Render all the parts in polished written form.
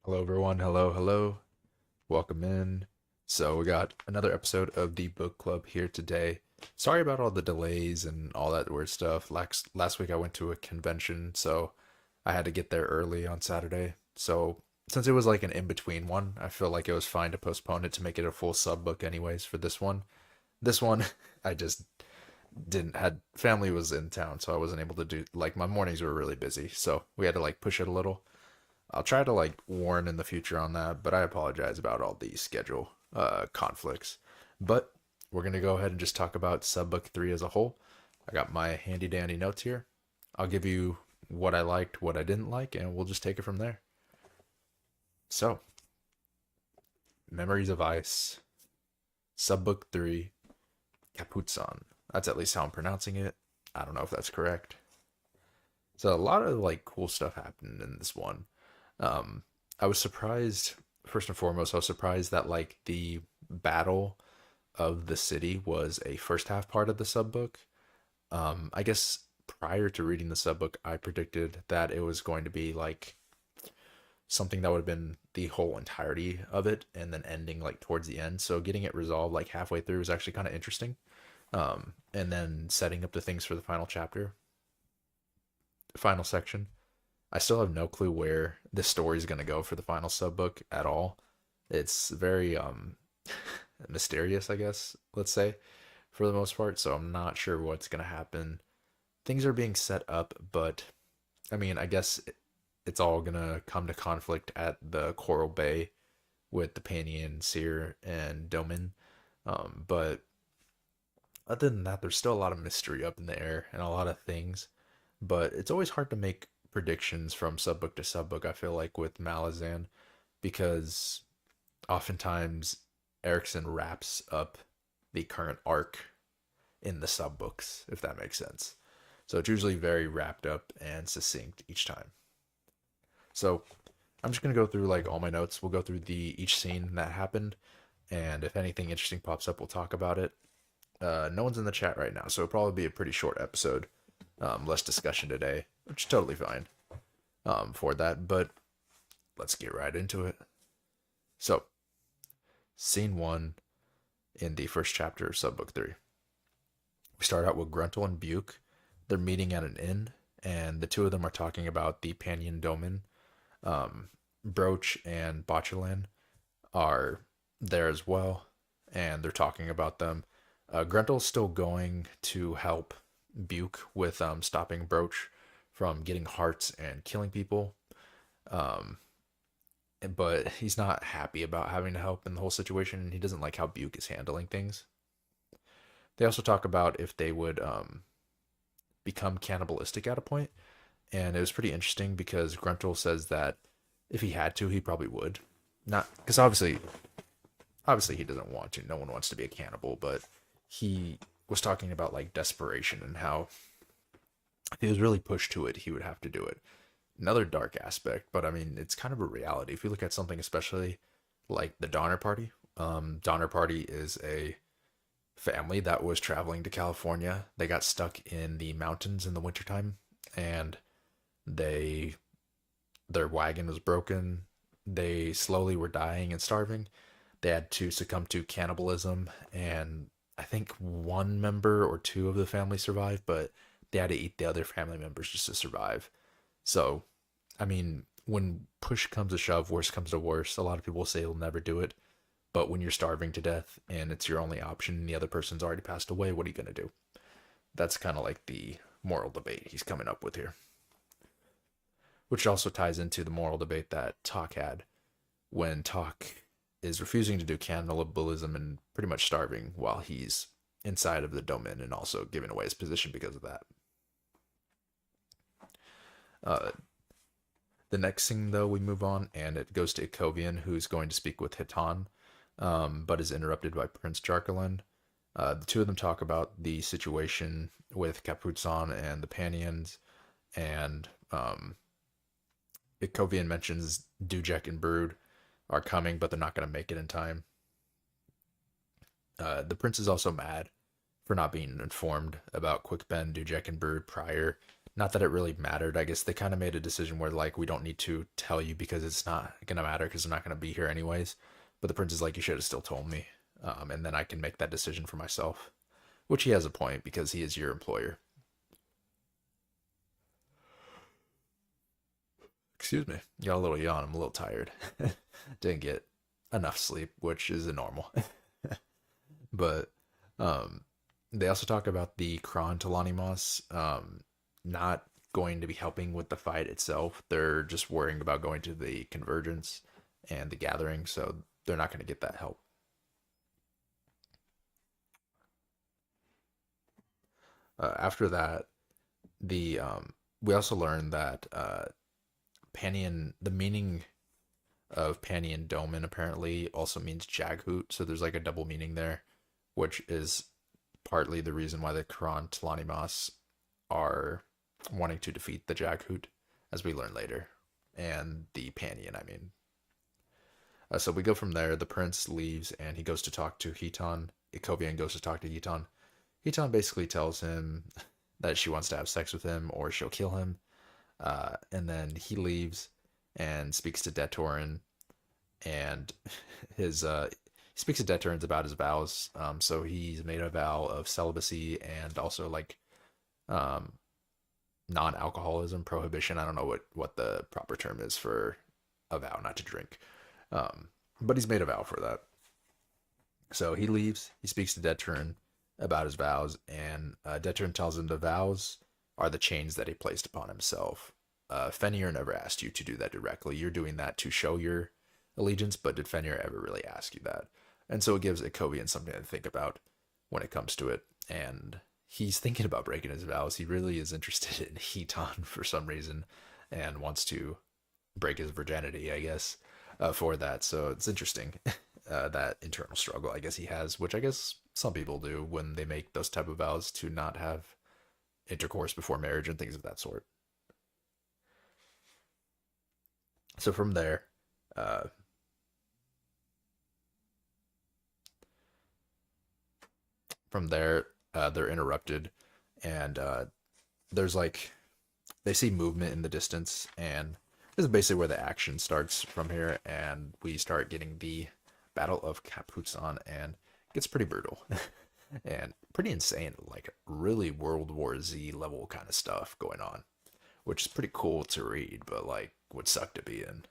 Hello, everyone. Hello. Welcome in. So, we got another episode of the book club here today. Sorry about all the delays and all that weird stuff. Last week I went to a convention, so I had to get there early on Saturday. So, since it was like an in-between one, I feel like it was fine to postpone it to make it a full sub book anyways for this one. This one, I just didn't had family was in town, so I wasn't able to do like my mornings were really busy, so we had to like push it a little. I'll try to like warn in the future on that, but I apologize about all these schedule conflicts. But we're gonna go ahead and just talk about Subbook 3 as a whole. I got my handy dandy notes here. I'll give you what I liked, what I didn't like, and we'll just take it from there. So, Memories of Ice, Subbook 3, Capuzan. That's at least how I'm pronouncing it. I don't know if that's correct. So a lot of like cool stuff happened in this one. Um, I was surprised, first and foremost, I was surprised that like the battle of the city was a first half part of the subbook. I guess prior to reading the subbook, I predicted that it was going to be like something that would have been the whole entirety of it and then ending like towards the end. So getting it resolved like halfway through was actually kind of interesting. And then setting up the things for the final chapter, final section. I still have no clue where this story is going to go for the final subbook at all. It's very mysterious, I guess, let's say, for the most part, so I'm not sure what's going to happen. Things are being set up, but I mean, I guess it's all going to come to conflict at the Coral Bay with the Panian, Seer, and Domin. But other than that, there's still a lot of mystery up in the air and a lot of things. But it's always hard to make predictions from subbook to subbook, I feel like, with Malazan, because oftentimes Erickson wraps up the current arc in the subbooks, if that makes sense. So it's usually very wrapped up and succinct each time. So I'm just gonna go through like all my notes. We'll go through the each scene that happened, and if anything interesting pops up, we'll talk about it. No one's in the chat right now, so it'll probably be a pretty short episode. Less discussion today, which is totally fine for that. But let's get right into it. So, scene one in the first chapter of Subbook 3. We start out with Gruntle and Buke. They're meeting at an inn, and the two of them are talking about the Panion Domain. Broach and Botulan are there as well, and they're talking about them. Gruntle's still going to help Buke with stopping Broach from getting hearts and killing people. Um, but he's not happy about having to help in the whole situation. He doesn't like how Buke is handling things. They also talk about if they would become cannibalistic at a point, and it was pretty interesting because Gruntle says that if he had to, he probably would. Not because obviously he doesn't want to. No one wants to be a cannibal, but he was talking about like desperation and how if he was really pushed to it, he would have to do it. Another dark aspect, but I mean, it's kind of a reality. If you look at something, especially like the Donner Party, Donner Party is a family that was traveling to California. They got stuck in the mountains in the wintertime, and they their wagon was broken. They slowly were dying and starving. They had to succumb to cannibalism, and I think one member or two of the family survived, but they had to eat the other family members just to survive. So, I mean, when push comes to shove, worse comes to worse, a lot of people say they'll never do it. But when you're starving to death and it's your only option and the other person's already passed away, what are you going to do? That's kind of like the moral debate he's coming up with here, which also ties into the moral debate that Talk had when Talk is refusing to do cannibalism and pretty much starving while he's inside of the domain and also giving away his position because of that. Uh, the next thing, though, we move on and it goes to Ikovian, who's going to speak with Hitan, but is interrupted by Prince Jarkalin. The two of them talk about the situation with Capuzan and the Panions, and Ikovian mentions Dujek and Brood are coming, but they're not going to make it in time. The prince is also mad for not being informed about Quickben, Dujek, and Brood prior Not that it really mattered. I guess they kind of made a decision where like we don't need to tell you because it's not gonna matter because I'm not gonna be here anyways. But the prince is like, you should have still told me, and then I can make that decision for myself. Which he has a point because he is your employer. Excuse me. Got a little yawn. I'm a little tired. Didn't get enough sleep, which is a normal. But um, they also talk about the Kron Talanimas not going to be helping with the fight itself. They're just worrying about going to the convergence and the gathering, so they're not going to get that help. After that, the we also learned that Panion, the meaning of Panion Doman apparently also means Jaghoot, so there's like a double meaning there, which is partly the reason why the Kron Tlanimas are wanting to defeat the Jaghoot, as we learn later, and the Panion, I mean. So we go from there. The prince leaves and he goes to talk to Hiton. Ikovian goes to talk to Hiton. Hiton basically tells him that she wants to have sex with him or she'll kill him. And then he leaves and speaks to Detorin, and his he speaks to Deterrence about his vows. So he's made a vow of celibacy and also like um, non-alcoholism prohibition. I don't know what the proper term is for a vow not to drink, but he's made a vow for that. So he leaves. He speaks to Deterin about his vows, and Deterin tells him the vows are the chains that he placed upon himself. Fenrir never asked you to do that directly. You're doing that to show your allegiance, but did Fenrir ever really ask you that? And so it gives Ikovian something to think about when it comes to it. And he's thinking about breaking his vows. He really is interested in Heaton for some reason and wants to break his virginity, I guess, for that. So it's interesting that internal struggle I guess he has, which I guess some people do when they make those type of vows to not have intercourse before marriage and things of that sort. So uh, from there, they're interrupted, and there's like they see movement in the distance, and this is basically where the action starts from here, and we start getting the Battle of Capustan, and it gets pretty brutal and pretty insane, like really World War Z level kind of stuff going on, which is pretty cool to read, but like would suck to be in.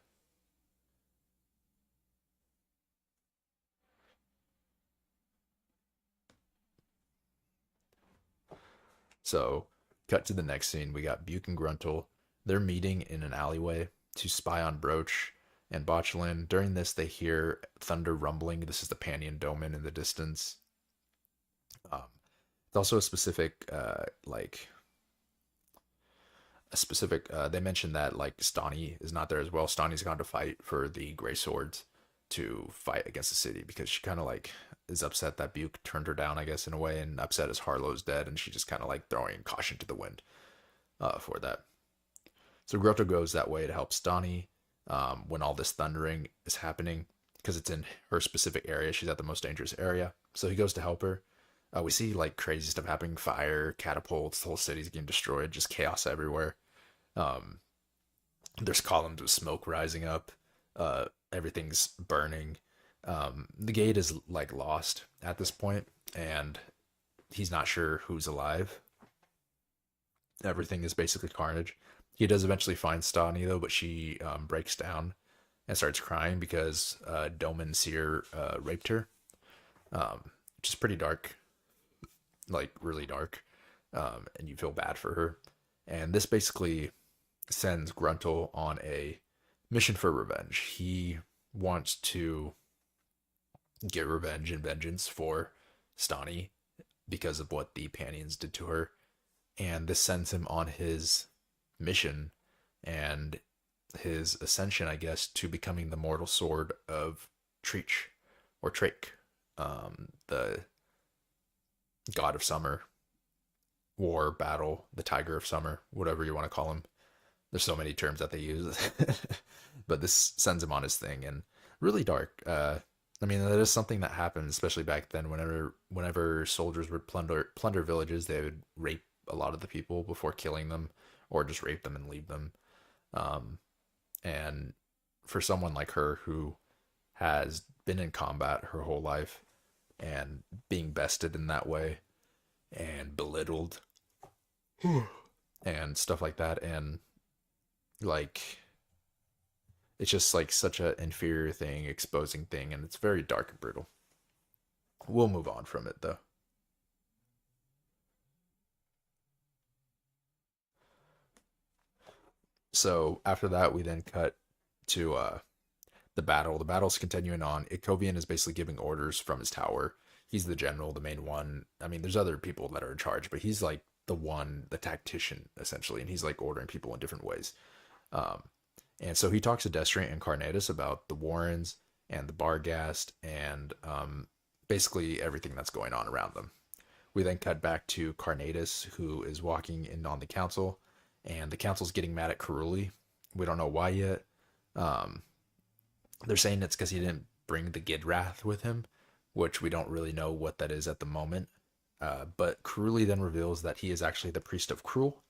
So, cut to the next scene. We got Buke and Gruntle. They're meeting in an alleyway to spy on Broach and Botchlin. During this, they hear thunder rumbling. This is the Panion Doman in the distance. Um, it's also a specific, a specific. They mentioned that like Stani is not there as well. Stani's gone to fight for the Grey Swords to fight against the city because she kind of like is upset that Buke turned her down, I guess, in a way, and upset as Harlow's dead, and she just kind of like throwing caution to the wind for that. So Grotto goes that way to help Stani when all this thundering is happening because it's in her specific area. She's at the most dangerous area, so he goes to help her. We see like crazy stuff happening: fire, catapults, the whole city's getting destroyed, just chaos everywhere. Um, there's columns of smoke rising up. Everything's burning. The gate is like lost at this point, and he's not sure who's alive. Everything is basically carnage. He does eventually find Stani though, but she breaks down and starts crying because Doman Seer raped her, which is pretty dark, like really dark, and you feel bad for her. And this basically sends Gruntle on a mission for revenge. He wants to get revenge and vengeance for Stani because of what the Panions did to her. And this sends him on his mission and his ascension, I guess, to becoming the mortal sword of Treach or Trake, the god of summer, war, battle, the tiger of summer, whatever you want to call him. There's so many terms that they use, but this sends him on his thing and really dark. I mean, that is something that happened, especially back then. Whenever soldiers would plunder villages, they would rape a lot of the people before killing them or just rape them and leave them. Um, and for someone like her who has been in combat her whole life and being bested in that way and belittled and stuff like that, and like it's just like such an inferior thing, exposing thing, and it's very dark and brutal. We'll move on from it though. So after that, we then cut to the battle. The battle's continuing on. Ikovian is basically giving orders from his tower. He's the general, the main one. I mean, there's other people that are in charge, but he's like the one, the tactician essentially, and he's like ordering people in different ways. Um, and so he talks to Destriant and Carnatus about the Warrens and the Barghast and basically everything that's going on around them. We then cut back to Carnatus, who is walking in on the council, and the council's getting mad at Caruli. We don't know why yet. Um, they're saying it's because he didn't bring the Gidrath with him, which we don't really know what that is at the moment. But Caruli then reveals that he is actually the priest of Cruel,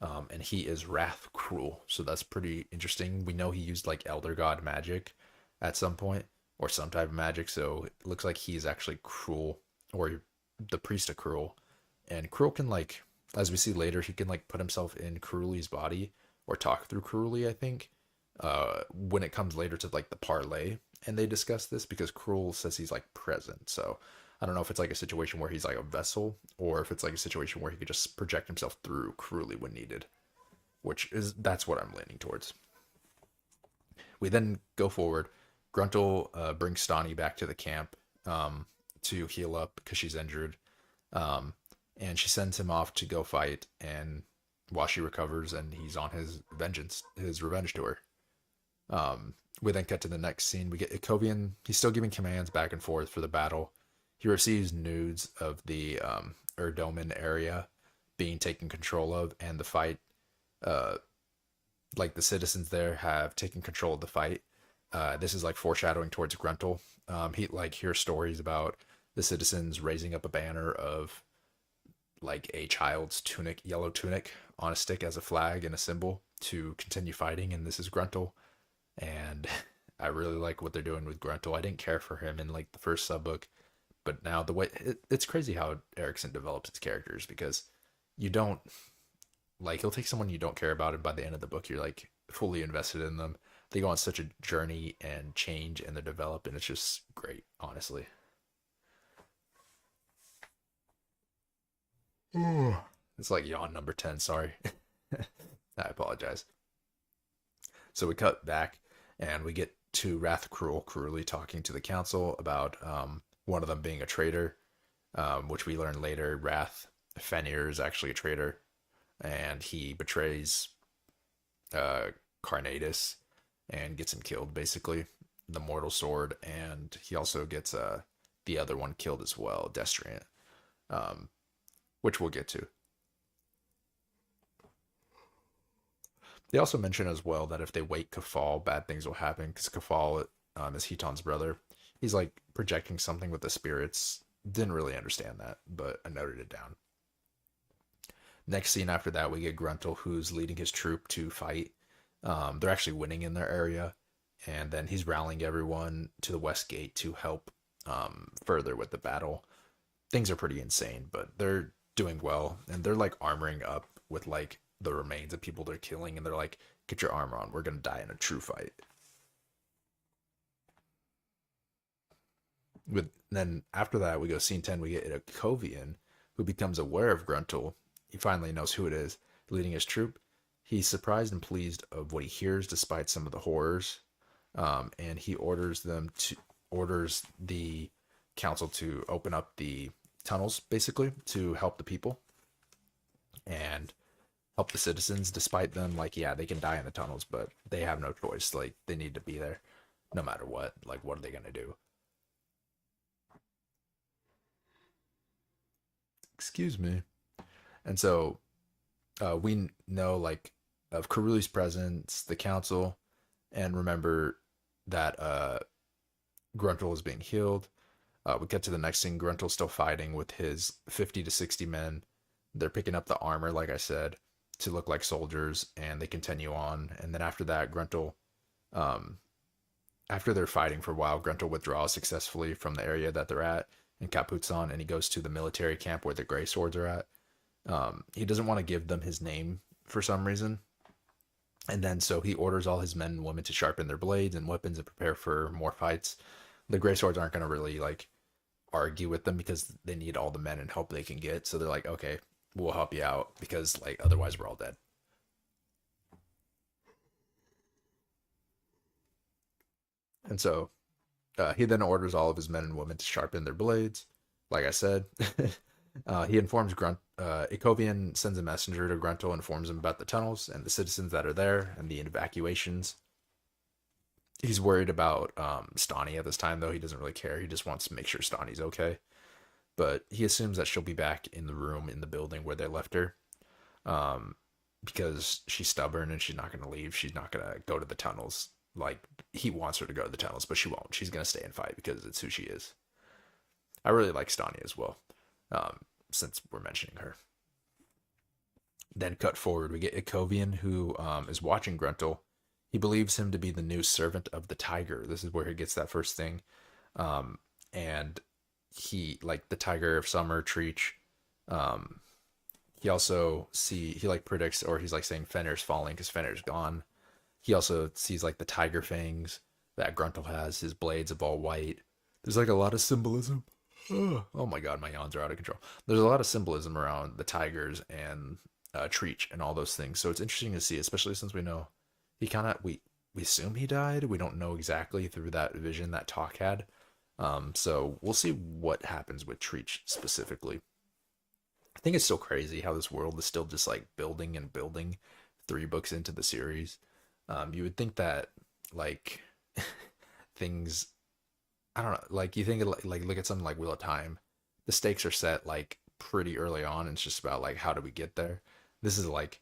and he is Wrath Cruel. So that's pretty interesting. We know he used like Elder God magic at some point, or some type of magic. So it looks like he's actually Cruel, or the priest of Cruel. And Cruel can like, as we see later, he can like put himself in Caruli's body or talk through Caruli, I think. When it comes later to like the parlay, and they discuss this because Cruel says he's like present. So I don't know if it's like a situation where he's like a vessel, or if it's like a situation where he could just project himself through Caruli when needed, which is that's what I'm leaning towards. We then go forward. Gruntle brings Stani back to the camp to heal up because she's injured, um, and she sends him off to go fight. And while she recovers, and he's on his vengeance, his revenge tour. We then cut to the next scene. We get Ikovian. He's still giving commands back and forth for the battle. He receives news of the Erdoman area being taken control of, and the fight. Uh, like the citizens there have taken control of the fight. This is like foreshadowing towards Gruntle. He like hears stories about the citizens raising up a banner of like a child's tunic, yellow tunic, on a stick as a flag and a symbol to continue fighting. And this is Gruntle, and I really like what they're doing with Gruntle. I didn't care for him in like the first sub book, but now the way it's crazy how Erickson develops his characters, because you don't like he'll take someone you don't care about, and by the end of the book you're like fully invested in them. They go on such a journey and change, and they develop, and it's just great, honestly. It's like yawn number 10, sorry. I apologize. So we cut back, and we get to Wrath Cruel cruelly talking to the council about one of them being a traitor, which we learn later. Wrath Fenrir is actually a traitor, and he betrays uh, Carnatus and gets him killed, basically, the mortal sword, and he also gets the other one killed as well, Destriant, um, which we'll get to. They also mention as well that if they wake Kafal, bad things will happen, because Kafal is Heaton's brother. He's like projecting something with the spirits. Didn't really understand that, but I noted it down. Next scene after that, we get Gruntle, who's leading his troop to fight. They're actually winning in their area, and then he's rallying everyone to the west gate to help further with the battle. Things are pretty insane, but they're doing well, and they're like armoring up with like the remains of people they're killing, and they're like, "Get your armor on. We're gonna die in a true fight." With then after that, we go scene 10. We get a Kovian who becomes aware of Gruntle. He finally knows who it is leading his troop. He's surprised and pleased of what he hears, despite some of the horrors, and he orders the council to open up the tunnels, basically, to help the people and help the citizens. Despite them, like, yeah, they can die in the tunnels, but they have no choice. Like, they need to be there, no matter what. Like, what are they gonna do? Excuse me. And so we know like of Caruli's presence, the council, and remember that Gruntle is being healed. We get to the next scene. Gruntle's still fighting with his 50 to 60 men. They're picking up the armor, like I said, to look like soldiers, and they continue on. And then after that, Gruntle, um, after they're fighting for a while, Gruntle withdraws successfully from the area that they're at in Capuzon, and he goes to the military camp where the Gray Swords are at. He doesn't want to give them his name for some reason, and then so he orders all his men and women to sharpen their blades and weapons and prepare for more fights. The Gray Swords aren't going to really like argue with them because they need all the men and help they can get. So they're like, okay, we'll help you out because like otherwise we're all dead. And so he then orders all of his men and women to sharpen their blades. Like I said, he informs Grunt. Ikovian sends a messenger to Gruntle, informs him about the tunnels and the citizens that are there and the evacuations. He's worried about Stani at this time, though. He doesn't really care. He just wants to make sure Stani's okay. But he assumes that she'll be back in the room in the building where they left her, um, because she's stubborn and she's not going to leave. She's not going to go to the tunnels. Like, he wants her to go to the tunnels, but she won't. She's going to stay and fight because it's who she is. I really like Stani as well, since we're mentioning her. Then cut forward, we get Ikovian, who is watching Gruntle. He believes him to be the new servant of the tiger. This is where he gets that first thing. And he, like the tiger of summer, Treach. Um, he also he like predicts, or he's like saying Fenrir's falling because Fenrir's gone. He also sees like the tiger fangs that Gruntle has. His blades of all white. There's like a lot of symbolism. Oh my god, my yawns are out of control. There's a lot of symbolism around the tigers and Treach and all those things. So it's interesting to see, especially since we know he kind of we assume he died. We don't know exactly through that vision that Talk had. So we'll see what happens with Treach specifically. I think it's so crazy how this world is still just like building and building 3 books into the series. You would think that like things, I don't know, like you think of, like look at something like Wheel of Time. The stakes are set like pretty early on. And it's just about like how do we get there. This is like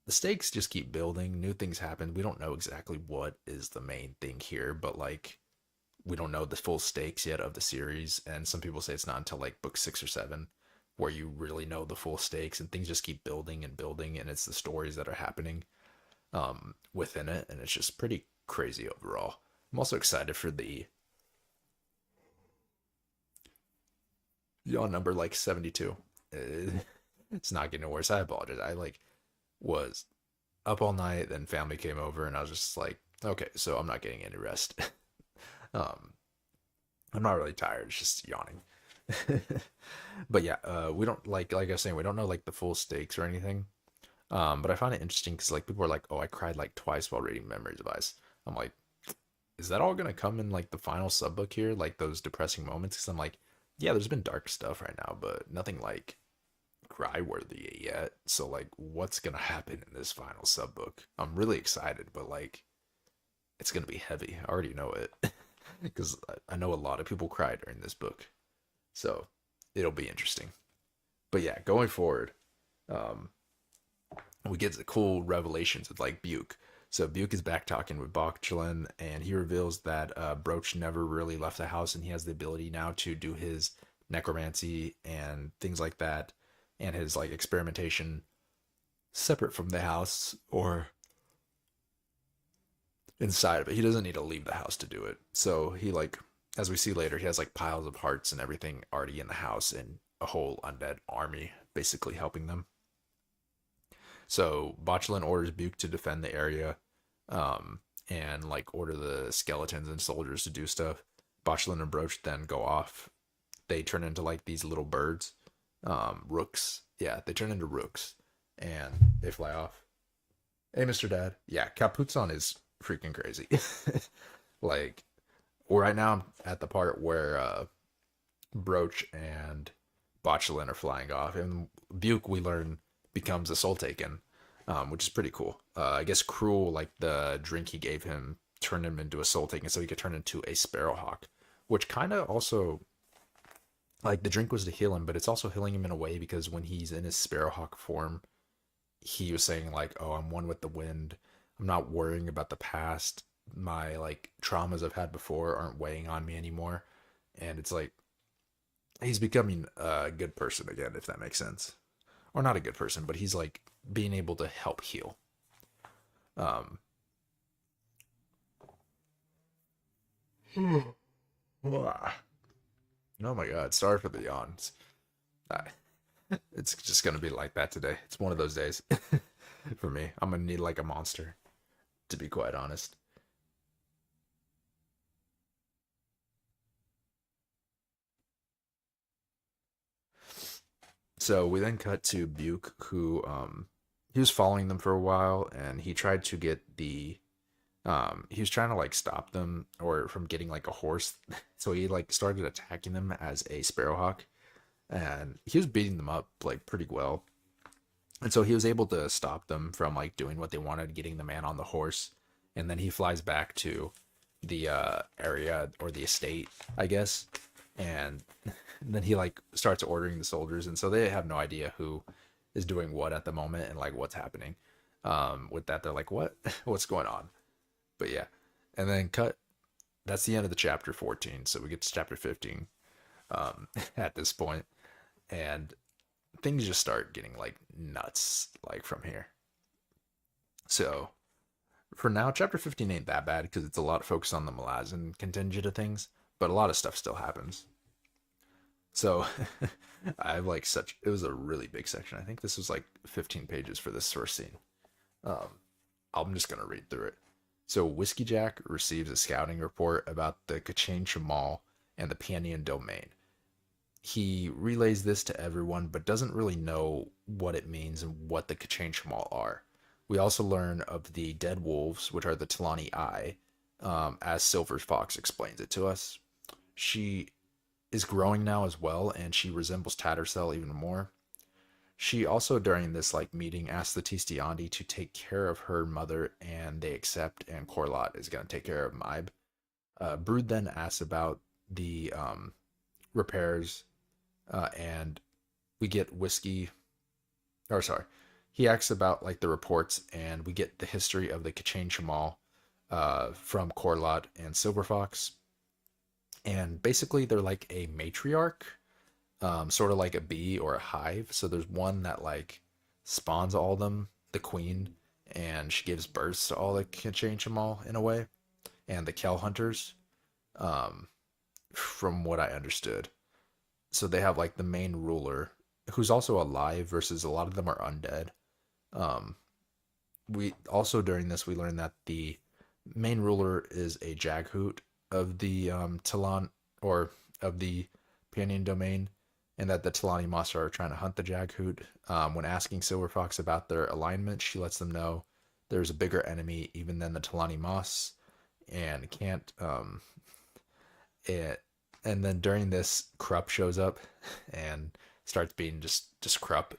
the stakes just keep building. New things happen. We don't know exactly what is the main thing here, but like we don't know the full stakes yet of the series. And some people say it's not until like book 6 or 7 where you really know the full stakes, and things just keep building and building, and it's the stories that are happening within it, and it's just pretty crazy overall. I'm also excited for the yawn number like 72. It's not getting worse. I apologize. I like was up all night, then family came over, and I was just like, okay, so I'm not getting any rest. um, I'm not really tired. It's just yawning. But yeah, we don't like I was saying, we don't know like the full stakes or anything. But I find it interesting because like people are like, oh, I cried like twice while reading Memory Device. I'm like, is that all gonna come in like the final sub book here, like those depressing moments? Because I'm like, yeah, there's been dark stuff right now, but nothing like cry worthy yet. So like, what's gonna happen in this final sub book? I'm really excited, but like, it's gonna be heavy. I already know it because I know a lot of people cried during this book, so it'll be interesting. But yeah, going forward, um, we get the cool revelations with like Buke. So Buke is back talking with Bokchalin, and he reveals that Broach never really left the house, and he has the ability now to do his necromancy and things like that, and his like experimentation separate from the house or inside of it. He doesn't need to leave the house to do it. So he like, as we see later, he has like piles of hearts and everything already in the house, and a whole undead army basically helping them. So Botchlin orders Buke to defend the area, and like order the skeletons and soldiers to do stuff. Botchlin and Broach then go off. They turn into like these little birds, rooks. Yeah, they turn into rooks, and they fly off. Hey, Mr. Dad. Yeah, Capuzon is freaking crazy. Like, right now I'm at the part where Broach and Botchlin are flying off, and Buke, we learn, becomes a Soul Taken, which is pretty cool. I guess Cruel, like the drink he gave him, turned him into a Soul Taken so he could turn into a Sparrowhawk, which kind of also, like the drink was to heal him, but it's also healing him in a way because when he's in his Sparrowhawk form, he was saying like, oh, I'm one with the wind. I'm not worrying about the past. My like traumas I've had before aren't weighing on me anymore. And it's like, he's becoming a good person again, if that makes sense. or not a good person, but he's like being able to help heal. Um, oh my god, sorry for the yawns. I- It's just gonna be like that today. It's one of those days for me. I'm gonna need like a monster, to be quite honest. So we then cut to Buke, who he was following them for a while, and he tried to get the he was trying to like stop them or from getting like a horse. So he like started attacking them as a sparrowhawk, and he was beating them up like pretty well. And so he was able to stop them from like doing what they wanted, getting the man on the horse, and then he flies back to the area or the estate, I guess, and then he like starts ordering the soldiers, and so they have no idea who is doing what at the moment and like what's happening. With that, they're like, "What? What's going on?" But yeah, and then cut. That's the end of the chapter 14. So we get to chapter 15 at this point, and things just start getting like nuts like from here. So for now, chapter 15 ain't that bad because it's a lot focused on the Malazan contingent of things, but a lot of stuff still happens. So I have like such, it was a really big section. I think this was like 15 pages for this first scene. Um, I'm just going to read through it. So Whiskey Jack receives a scouting report about the Kachin Shamal and the Pianian domain. He relays this to everyone, but doesn't really know what it means and what the Kachin Shamal are. We also learn of the dead wolves, which are the Talani Eye, as Silver Fox explains it to us. She is growing now as well, and she resembles Tattersall even more. She also, during this like meeting, asked the Tistiandi to take care of her mother, and they accept. And Corlot is going to take care of Maib. Brood then asks about the repairs, and we get whiskey. Or sorry, he asks about like the reports, and we get the history of the Kachin Shamal from Corlot and Silverfox. And basically, they're like a matriarch, sort of like a bee or a hive. So there's one that like spawns all of them, the queen, and she gives birth to all the Kachin Shamal in a way, and the Kel hunters, um, from what I understood. So they have like the main ruler, who's also alive, versus a lot of them are undead. Um, we also during this we learned that the main ruler is a Jaghoot of the Talon or of the Pianian domain, and that the Talani Moss are trying to hunt the Jaghoot. When asking Silver Fox about their alignment, she lets them know there's a bigger enemy even than the Talani Moss, and can't it. And then during this, Krupp shows up and starts being just Krupp,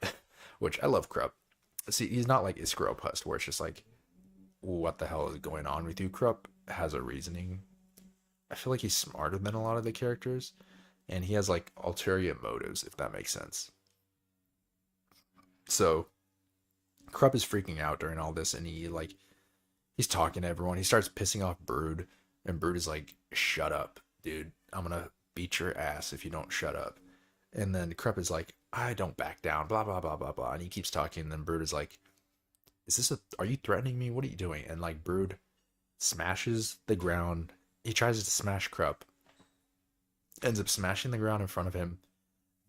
which I love Krupp. See, he's not like Iskropust, where it's just like, what the hell is going on with you? Krupp has a reasoning. I feel like he's smarter than a lot of the characters, and he has like ulterior motives, if that makes sense. So Krupp is freaking out during all this, and he's talking to everyone. He starts pissing off Brood, and Brood is like, "Shut up, dude! I'm gonna beat your ass if you don't shut up." And then Krupp is like, "I don't back down." Blah blah blah blah blah, and he keeps talking. And then Brood is like, "Is this a? Are you threatening me? What are you doing?" And like Brood smashes the ground. He tries to smash Krupp, ends up smashing the ground in front of him.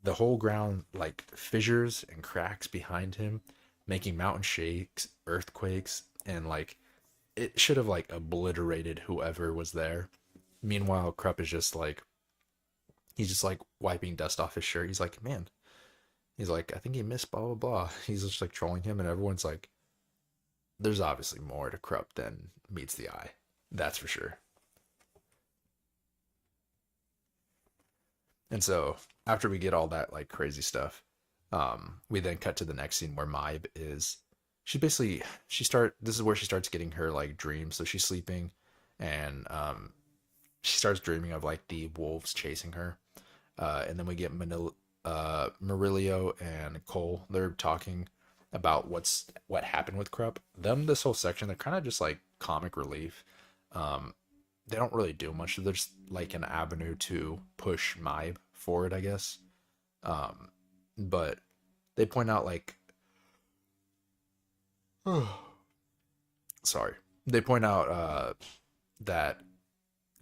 The whole ground like fissures and cracks behind him, making mountain shakes, earthquakes, and like it should have like obliterated whoever was there. Meanwhile, Krupp is just like he's just like wiping dust off his shirt. He's like, man, he's like, I think he missed blah blah blah. He's just like trolling him, and everyone's like, there's obviously more to Krupp than meets the eye. That's for sure. And so after we get all that like crazy stuff, we then cut to the next scene where Maib is she basically she start this is where she starts getting her like dreams. So she's sleeping, and she starts dreaming of like the wolves chasing her. And then we get Murillo and Cole. They're talking about what happened with Krupp. Them this whole section, they're kind of just like comic relief. Um, they don't really do much. There's like an avenue to push Maib forward, I guess. But they point out like sorry. They point out that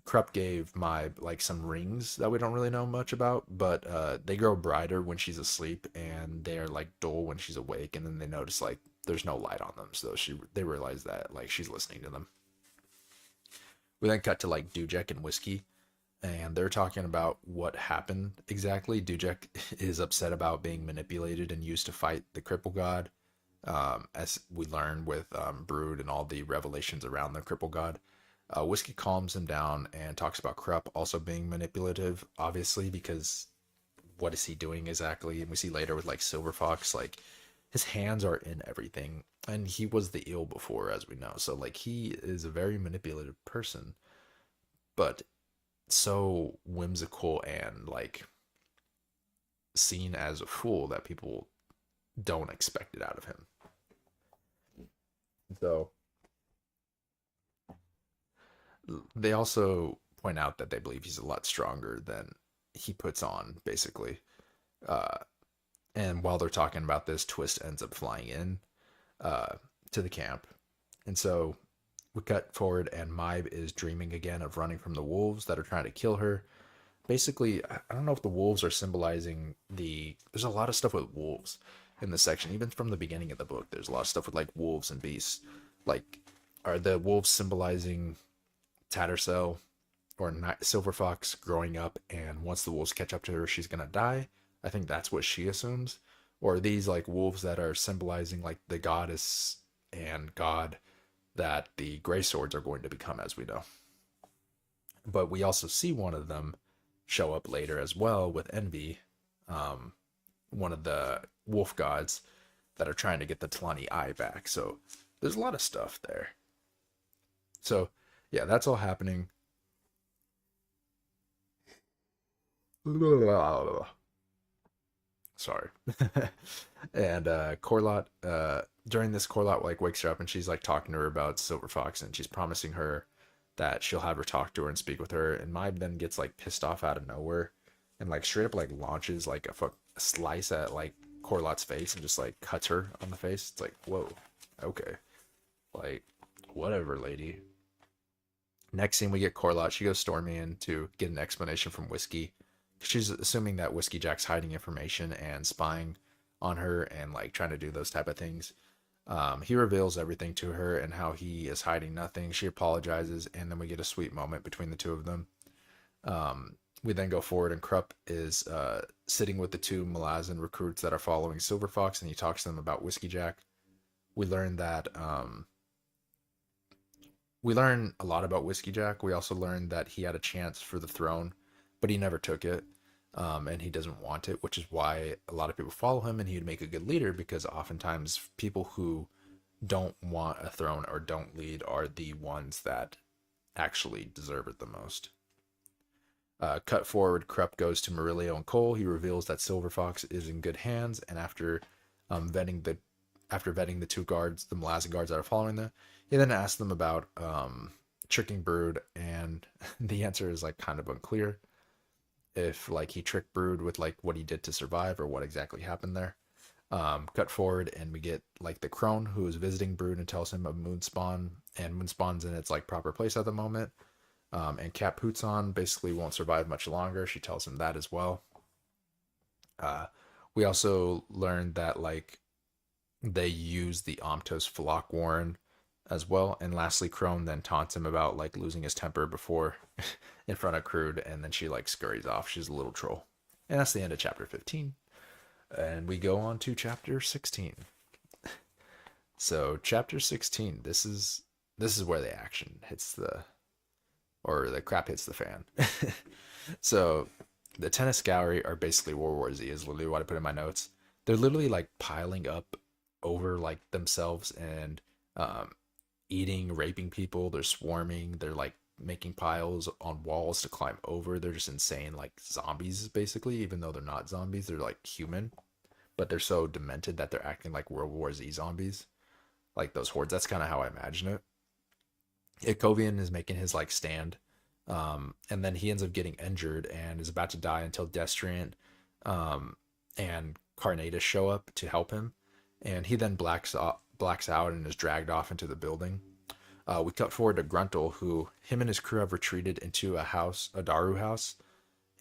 Krupp gave my like some rings that we don't really know much about, but they grow brighter when she's asleep and they are like dull when she's awake, and then they notice like there's no light on them, so they realize that like she's listening to them. We then cut to like Dujek and Whiskey, and they're talking about what happened exactly. Dujek is upset about being manipulated and used to fight the Cripple God, as we learn with Brood and all the revelations around the Cripple God. Whiskey calms him down and talks about Krupp also being manipulative, obviously, because what is he doing exactly? And we see later with like Silver Fox, like his hands are in everything, and he was the eel before, as we know. So like he is a very manipulative person, but so whimsical and like seen as a fool that people don't expect it out of him. So they also point out that they believe he's a lot stronger than he puts on, basically. Uh, and while they're talking about this, Twist ends up flying in uh, to the camp. And so we cut forward, and Maib is dreaming again of running from the wolves that are trying to kill her. Basically, I don't know if the wolves are symbolizing the. There's a lot of stuff with wolves in this section, even from the beginning of the book. There's a lot of stuff with like wolves and beasts. Like, are the wolves symbolizing Tattersall or Silver Fox growing up, and once the wolves catch up to her, she's gonna die? I think that's what she assumes. Or are these like wolves that are symbolizing like the goddess and god that the Grey Swords are going to become, as we know? But we also see one of them show up later as well with Envy, um, one of the wolf gods that are trying to get the Talani eye back. So there's a lot of stuff there. So yeah, that's all happening. Sorry. And Corlott, during this, Corlott like wakes her up and she's like talking to her about Silver Fox, and she's promising her that she'll have her talk to her and speak with her. And Maib then gets like pissed off out of nowhere and like straight up like launches like a slice at like Corlott's face and just like cuts her on the face. It's like, whoa, okay, like whatever, lady. Next scene, we get Corlott. She goes storming in to get an explanation from Whiskey. She's assuming that Whiskey Jack's hiding information and spying on her and like trying to do those type of things. He reveals everything to her and how he is hiding nothing. She apologizes, and then we get a sweet moment between the two of them. We then go forward, and Krupp is sitting with the two Malazan recruits that are following Silver Fox, and he talks to them about Whiskey Jack. We learn that we learn a lot about Whiskey Jack. We also learn that he had a chance for the throne, but he never took it, and he doesn't want it, which is why a lot of people follow him, and he'd make a good leader, because oftentimes people who don't want a throne or don't lead are the ones that actually deserve it the most. Cut forward, Krupp goes to Murillo and Cole. He reveals that Silver Fox is in good hands, and vetting the two guards, the Malazan guards that are following them, he then asks them about tricking Brood, and the answer is like kind of unclear if like he tricked Brood with like what he did to survive or what exactly happened there. Cut forward, and we get like the crone who is visiting Brood and tells him of Moonspawn, and Moonspawn's in its like proper place at the moment. And Capustan basically won't survive much longer. She tells him that as well. We also learned that like they use the Omtos Flock Warren as well. And lastly, Crone then taunts him about like losing his temper before in front of Crude, and then she like scurries off. She's a little troll. And that's the end of chapter 15. And we go on to chapter 16. So chapter 16, this is where the action hits the crap hits the fan. So the Tennis Gallery are basically World War Z, is literally what I put in my notes. They're literally like piling up over like themselves and eating, raping people. They're swarming. They're like making piles on walls to climb over. They're just insane, like zombies basically, even though they're not zombies. They're like human, but they're so demented that they're acting like World War Z zombies, like those hordes. That's kind of how I imagine it. Ikovian is making his like stand, and then he ends up getting injured and is about to die until Destriant and Carnatus show up to help him, and he then blacks out and is dragged off into the building. We cut forward to Gruntle, who him and his crew have retreated into a house, a Daru house,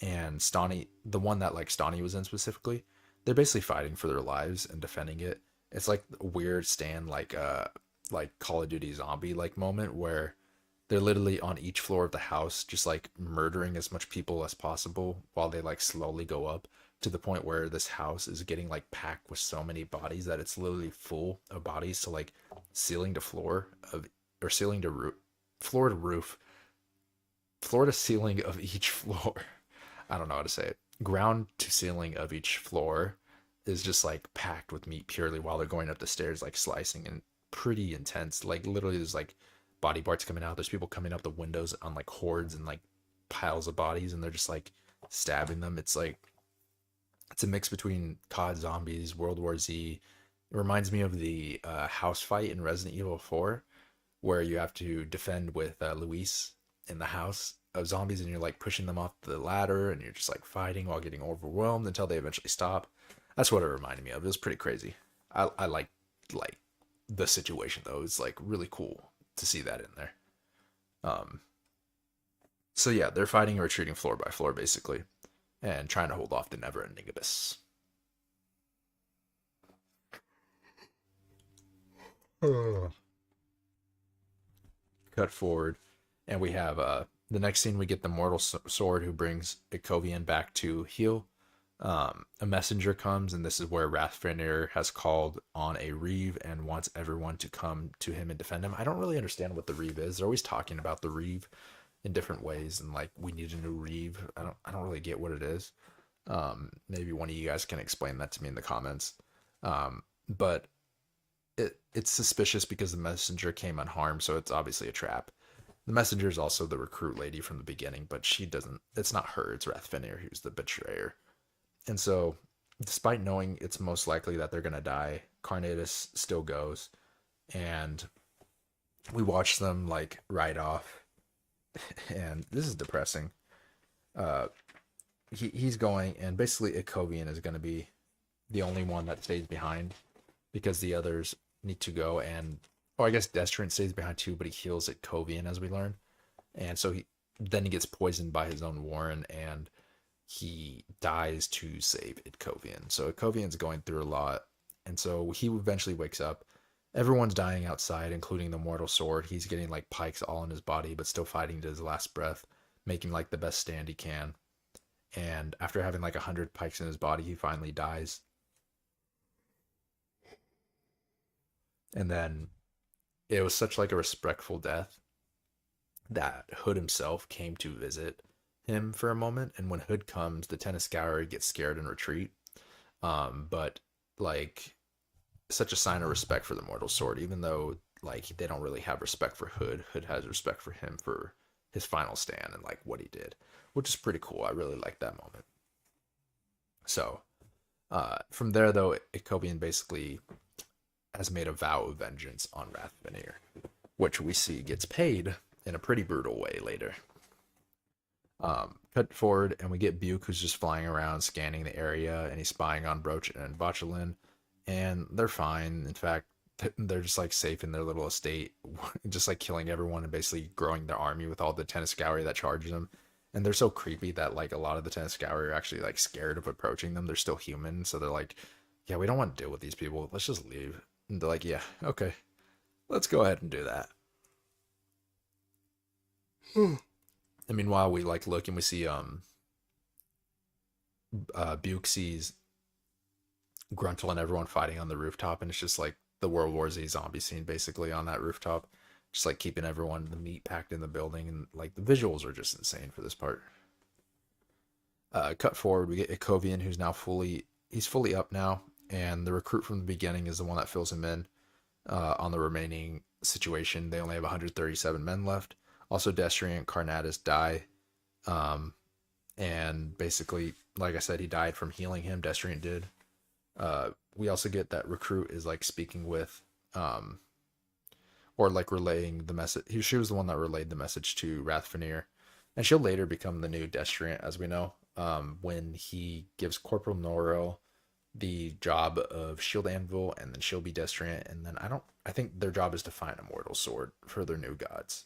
and Stani, the one that like Stani was in specifically, they're basically fighting for their lives and defending it. It's like a weird stand like Call of Duty zombie like moment where they're literally on each floor of the house just like murdering as much people as possible while they like slowly go up to the point where this house is getting like packed with so many bodies that it's literally full of bodies to like ceiling to floor of or ceiling to roof, floor to roof, floor to ceiling of each floor. I don't know how to say it. Ground to ceiling of each floor is just like packed with meat purely while they're going up the stairs, like slicing and pretty intense. Like literally, there's like body parts coming out. There's people coming out the windows on like hordes and like piles of bodies, and they're just like stabbing them. It's like it's a mix between COD Zombies, World War Z. It reminds me of the house fight in Resident Evil 4, where you have to defend with Luis in the house of zombies, and you're like pushing them off the ladder, and you're just like fighting while getting overwhelmed until they eventually stop. That's what it reminded me of. It was pretty crazy. I like the situation though. It's like really cool to see that in there. Um, so yeah, they're fighting and retreating floor by floor basically, and trying to hold off the never-ending abyss. Cut forward, and we have the next scene. We get the mortal sword who brings Ikovian back to heal. A messenger comes, and this is where Rathfinir has called on a Reeve and wants everyone to come to him and defend him. I don't really understand what the Reeve is. They're always talking about the Reeve in different ways, and like we need a new Reeve. I don't really get what it is. Maybe one of you guys can explain that to me in the comments. But it's suspicious because the messenger came unharmed, so it's obviously a trap. The messenger is also the recruit lady from the beginning, but she doesn't. It's not her. It's Rathfinir who's the betrayer. And so, despite knowing it's most likely that they're gonna die, Carnatus still goes, and we watch them like ride off, and this is depressing. Uh, he's going, and basically Ikovian is gonna be the only one that stays behind because the others need to go, and I guess Destrant stays behind too, but he heals Ikovian as we learn, and so he gets poisoned by his own Warren, and he dies to save Ikovian. So Ikovian's going through a lot, and so he eventually wakes up. Everyone's dying outside, including the mortal sword. He's getting like pikes all in his body, but still fighting to his last breath, making like the best stand he can. And after having like 100 pikes in his body, he finally dies. And then it was such like a respectful death that Hood himself came to visit him for a moment. And when Hood comes, the Tenniscourer gets scared and retreat. But like such a sign of respect for the mortal sword, even though like they don't really have respect for Hood. Hood has respect for him for his final stand and like what he did, which is pretty cool. I really like that moment. So from there though, Ikovian basically has made a vow of vengeance on Rathvenir, which we see gets paid in a pretty brutal way later. Cut forward, and we get Buke, who's just flying around scanning the area, and he's spying on Broach and Bochelin, and they're fine. In fact, they're just like safe in their little estate, just like killing everyone and basically growing their army with all the Tenniscourer that charges them. And they're so creepy that like a lot of the Tenniscourer are actually like scared of approaching them. They're still human, so they're like, yeah, we don't want to deal with these people. Let's just leave. And they're like, yeah, okay, let's go ahead and do that. And meanwhile, we like look and we see Buke sees Gruntle and everyone fighting on the rooftop, and it's just like the World War Z zombie scene basically on that rooftop, just like keeping everyone the meat packed in the building, and like the visuals are just insane for this part. Cut forward, we get Ikovian, who's now fully up now, and the recruit from the beginning is the one that fills him in on the remaining situation. They only have 137 men left. Also, Destrian and Carnatus die. And basically, like I said, he died from healing him. Destrian did. We also get that recruit is like speaking with, or like relaying the message. She was the one that relayed the message to Rathvenir. And she'll later become the new Destrian, as we know, when he gives Corporal Noro the job of Shield Anvil and then Shield Destriant, and then I think their job is to find a mortal sword for their new gods.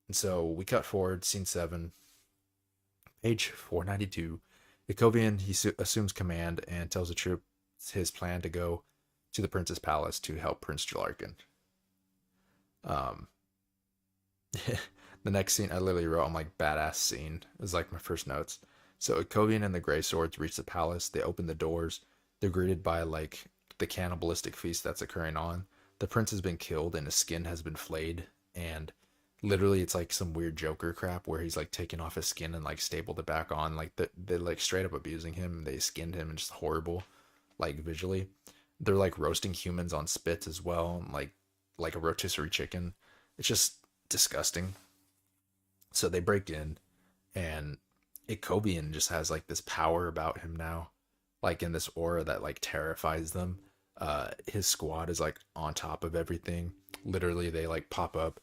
And so we cut forward, scene 7, page 492. Ikovian, assumes command and tells the troops his plan to go to the prince's palace to help Prince Jalarkin. Um, the next scene I literally wrote, I'm like, badass scene. It was like my first notes. So Ikovian and the Grey Swords reach the palace. They open the doors. They're greeted by like the cannibalistic feast that's occurring on. The prince has been killed and his skin has been flayed. And literally, it's like some weird Joker crap where he's like taking off his skin and like stapled it back on. Like they're like straight up abusing him. They skinned him and just horrible, like visually. They're like roasting humans on spits as well, like a rotisserie chicken. It's just disgusting. So they break in, and Ikovian just has like this power about him now, like in this aura that like terrifies them. His squad is like on top of everything. Literally, they like pop up,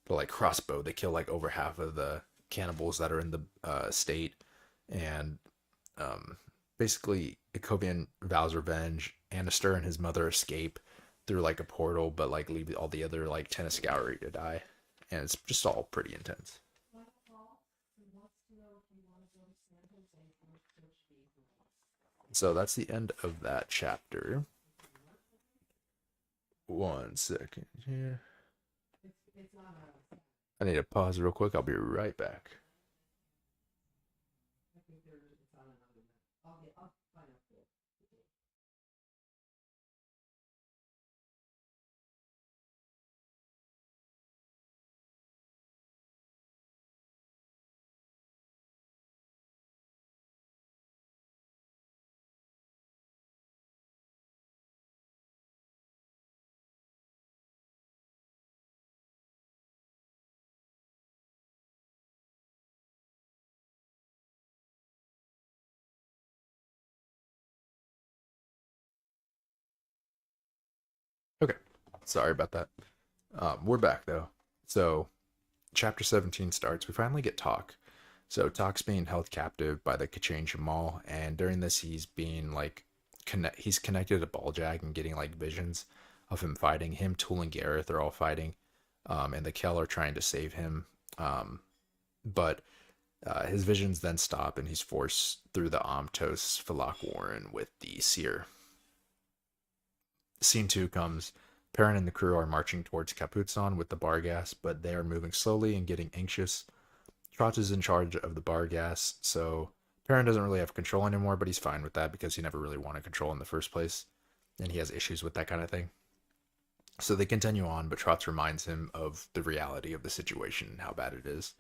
but like crossbow, they kill like over half of the cannibals that are in the state, and um, basically Ikovian vows revenge. Annister and his mother escape through like a portal, but like leave all the other like Tenniscourie to die, and it's just all pretty intense. So that's the end of that chapter. One second here. I need to pause real quick. I'll be right back. Okay. Sorry about that. We're back though. So chapter 17 starts. We finally get Talk. So Talk's being held captive by the Kachane Jamal, and during this he's being like he's connected to Baljag and getting like visions of him fighting. Him, Tool, and Gareth are all fighting. And the Kel are trying to save him. But his visions then stop and he's forced through the Amtos Falak Warren with the Seer. Scene 2 comes. Perrin and the crew are marching towards Capustan with the Bargas, but they are moving slowly and getting anxious. Trotz is in charge of the Bargas, so Perrin doesn't really have control anymore, but he's fine with that because he never really wanted control in the first place, and he has issues with that kind of thing. So they continue on, but Trotz reminds him of the reality of the situation and how bad it is.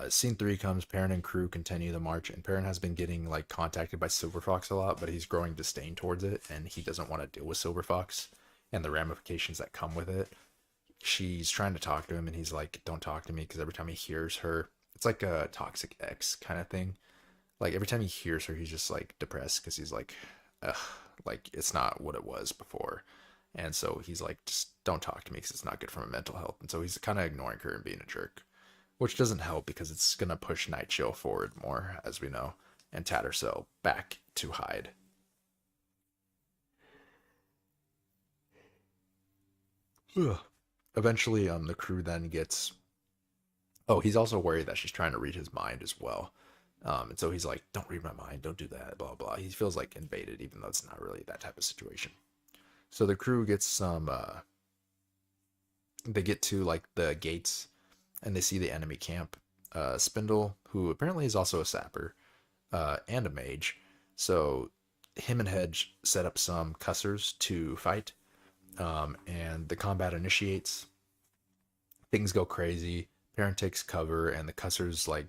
Scene 3 comes. Perrin and crew continue the march, and Perrin has been getting like contacted by Silver Fox a lot, but he's growing disdain towards it, and he doesn't want to deal with Silver Fox and the ramifications that come with it. She's trying to talk to him, and he's like, "Don't talk to me," because every time he hears her, it's like a toxic ex kind of thing. Like every time he hears her, he's just like depressed because he's like, ugh, like it's not what it was before. And so he's like, just don't talk to me because it's not good for my mental health. And so he's kind of ignoring her and being a jerk, which doesn't help because it's going to push Nightchill forward more, as we know, and Tattersall back to hide. Ugh. Eventually, the crew then gets. Oh, he's also worried that she's trying to read his mind as well. And so he's like, don't read my mind, don't do that, blah, blah. He feels like invaded, even though it's not really that type of situation. So the crew gets some, they get to like the gates and they see the enemy camp. Spindle, who apparently is also a sapper and a mage. So him and Hedge set up some cussers to fight. And the combat initiates. Things go crazy. Perrin takes cover, and the cussers like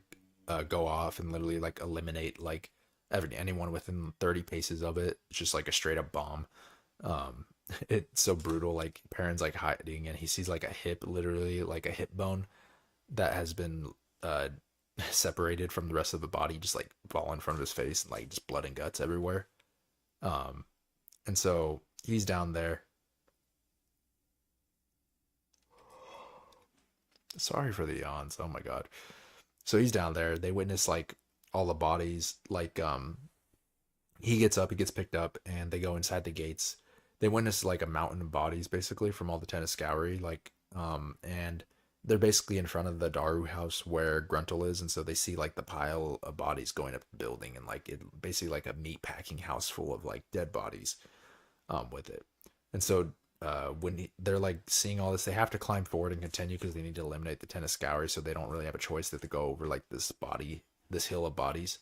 go off and literally like eliminate like anyone within 30 paces of it. It's just like a straight up bomb. Um, it's so brutal. Like Perrin's like hiding, and he sees like a hip, literally like a hip bone that has been uh separated from the rest of the body, just like fall in front of his face, and like just blood and guts everywhere. Um, and so he's down there. Sorry for the yawns. Oh my god. So he's down there. They witness like all the bodies, like He gets up, he gets picked up, and they go inside the gates. They witness like a mountain of bodies basically from all the Tenniscourie, and they're basically in front of the Daru house where Gruntle is, and so they see like the pile of bodies going up the building, and like it basically like a meat packing house full of like dead bodies with it. And so they're like seeing all this, they have to climb forward and continue because they need to eliminate the Tenniscourie, so they don't really have a choice that they go over like this hill of bodies.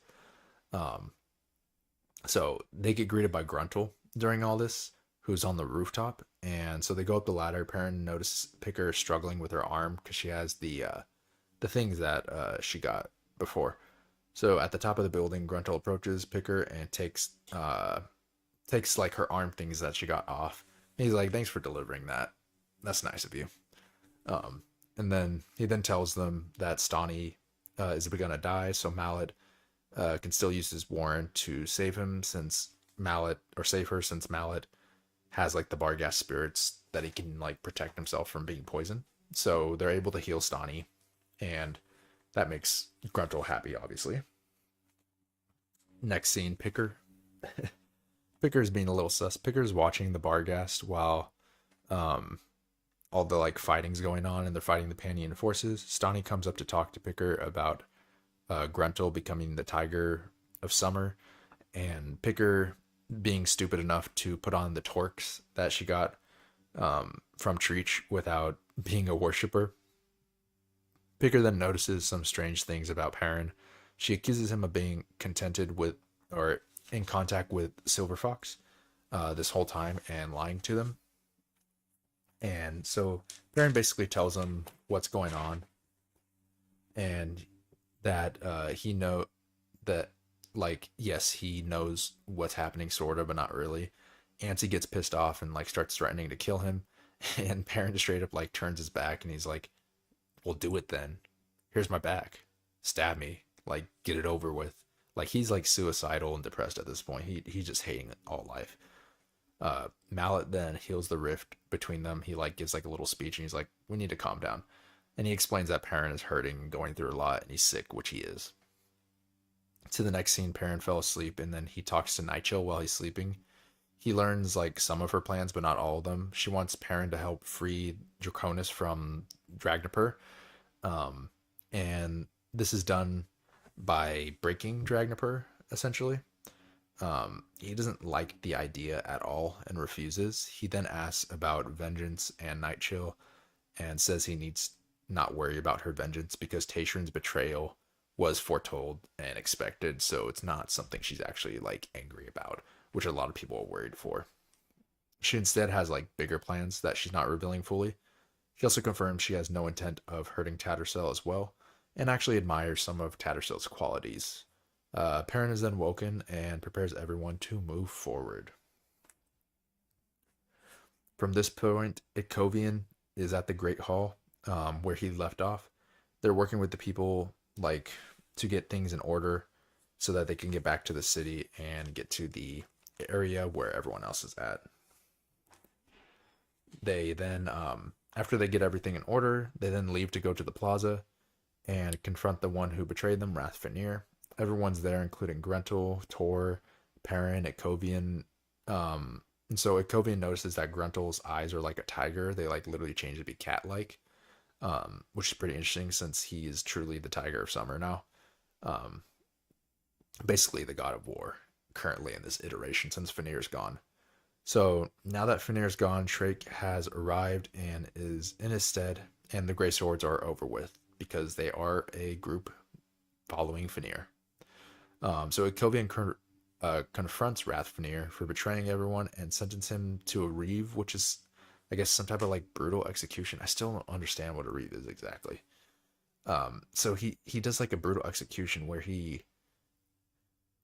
Um, so they get greeted by Gruntle during all this, who's on the rooftop, and so they go up the ladder. Perrin notices Picker struggling with her arm because she has the things that she got before. So at the top of the building, Gruntle approaches Picker and takes like her arm things that she got off. And he's like, "Thanks for delivering that. That's nice of you." And then he then tells them that Stani is gonna die, so Mallet can still use his warrant to save him since Mallet or save her since Mallet has like the Barghast spirits that he can like protect himself from being poisoned. So they're able to heal Stani, and that makes Gruntle happy, obviously. Next scene, Picker. Picker's being a little sus. Picker's watching the Barghast while um all the like fighting's going on and they're fighting the Panian forces. Stani comes up to talk to Picker about Gruntle becoming the Tiger of Summer, and Picker being stupid enough to put on the torques that she got from Treach without being a worshiper. Picker then notices some strange things about Perrin. She accuses him of being contented with or in contact with Silver Fox this whole time and lying to them. And so Perrin basically tells him what's going on and that he know that like yes he knows what's happening sort of but not really. Ansi gets pissed off and like starts threatening to kill him, and Perrin just straight up like turns his back and he's like, "Well, do it then. Here's my back. Stab me. Like get it over with." Like he's like suicidal and depressed at this point. He's just hating all life. Mallet then heals the rift between them. He like gives like a little speech and he's like, "We need to calm down." And he explains that Perrin is hurting and going through a lot and he's sick, which he is. To the next scene, Perrin fell asleep and then he talks to Nightchill while he's sleeping. He learns like some of her plans, but not all of them. She wants Perrin to help free Draconis from Dragnipur. Um, and this is done by breaking Dragnipur, essentially. He doesn't like the idea at all and refuses. He then asks about vengeance and Nightchill and says he needs not worry about her vengeance because Tayshrin's betrayal was foretold and expected, so it's not something she's actually like angry about, which a lot of people are worried for. She instead has like bigger plans that she's not revealing fully. She also confirms she has no intent of hurting Tattersall as well, and actually admires some of Tattersall's qualities. Perrin is then woken and prepares everyone to move forward. From this point, Ikovian is at the Great Hall, where he left off. They're working with the people like to get things in order so that they can get back to the city and get to the area where everyone else is at. They then, after they get everything in order, they then leave to go to the plaza and confront the one who betrayed them, Rathfanir. Everyone's there, including Gruntle, Tor, Perrin, Ikovian. And so Ikovian notices that Gruntle's eyes are like a tiger. They like literally change to be cat-like, which is pretty interesting since he is truly the Tiger of Summer now. Um, Basically the god of war currently in this iteration since Fanir's gone. So now that Fanir's gone, Shrake has arrived and is in his stead, and the Grey Swords are over with because they are a group following Fanir. So Ikovian confronts Rathfanir for betraying everyone and sentences him to a reeve, which is, I guess, some type of like brutal execution. I still don't understand what a reeve is exactly. So he does like a brutal execution where he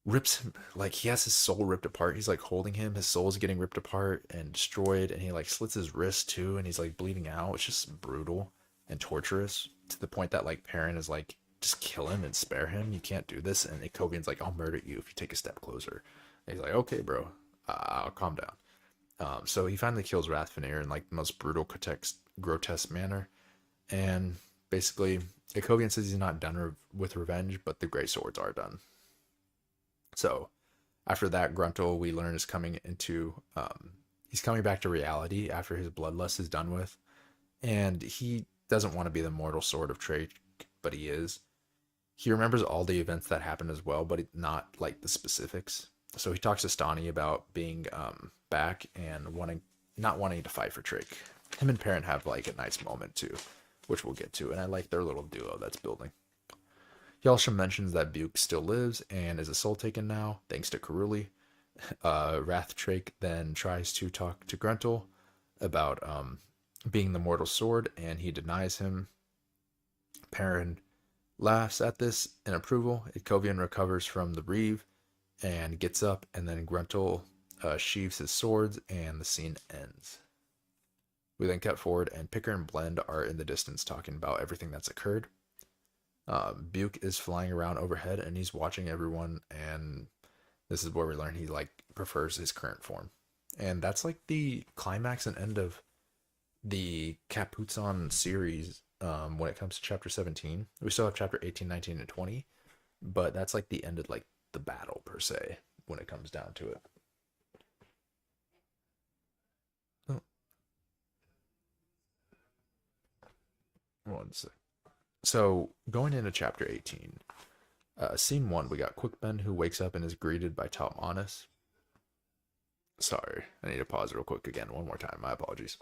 rips him, like he has his soul ripped apart. He's like holding him, his soul is getting ripped apart and destroyed, and he like slits his wrist too, and he's like bleeding out. It's just brutal and torturous to the point that like Perrin is like, just kill him and spare him. You can't do this. And Ikovian's like, "I'll murder you if you take a step closer." And he's like, "Okay, bro, I'll calm down." So he finally kills Rathfanir in like the most brutal, grotesque manner. And basically, Ikovian says he's not done with revenge, but the Grey Swords are done. So After that, Gruntle, we learn, is coming into he's coming back to reality after his bloodlust is done with, and he doesn't want to be the mortal sword of Trade, but he is. He remembers all the events that happened as well, but not like the specifics. So he talks to Stani about being back and not wanting to fight for Drake. Him and Parent have like a nice moment too, which we'll get to, and I like their little duo that's building. He also mentions that Buke still lives and is a soul taken now, thanks to Karuli. Rathtrake then tries to talk to Gruntle about being the mortal sword, and he denies him. Perrin laughs at this in approval. Ikovian recovers from the reeve and gets up, and then Gruntle sheaves his swords, and the scene ends. We then cut forward, and Picker and Blend are in the distance talking about everything that's occurred. Buke is flying around overhead, and he's watching everyone, and this is where we learn he like prefers his current form. And that's like the climax and end of the Capustan series when it comes to chapter 17. We still have chapter 18, 19, and 20, but that's like the end of like the battle per se when it comes down to it. Oh, one sec. So going into chapter 18, scene 1, we got Quickben who wakes up and is greeted by Talmanis. Sorry, I need to pause real quick again one more time. My apologies.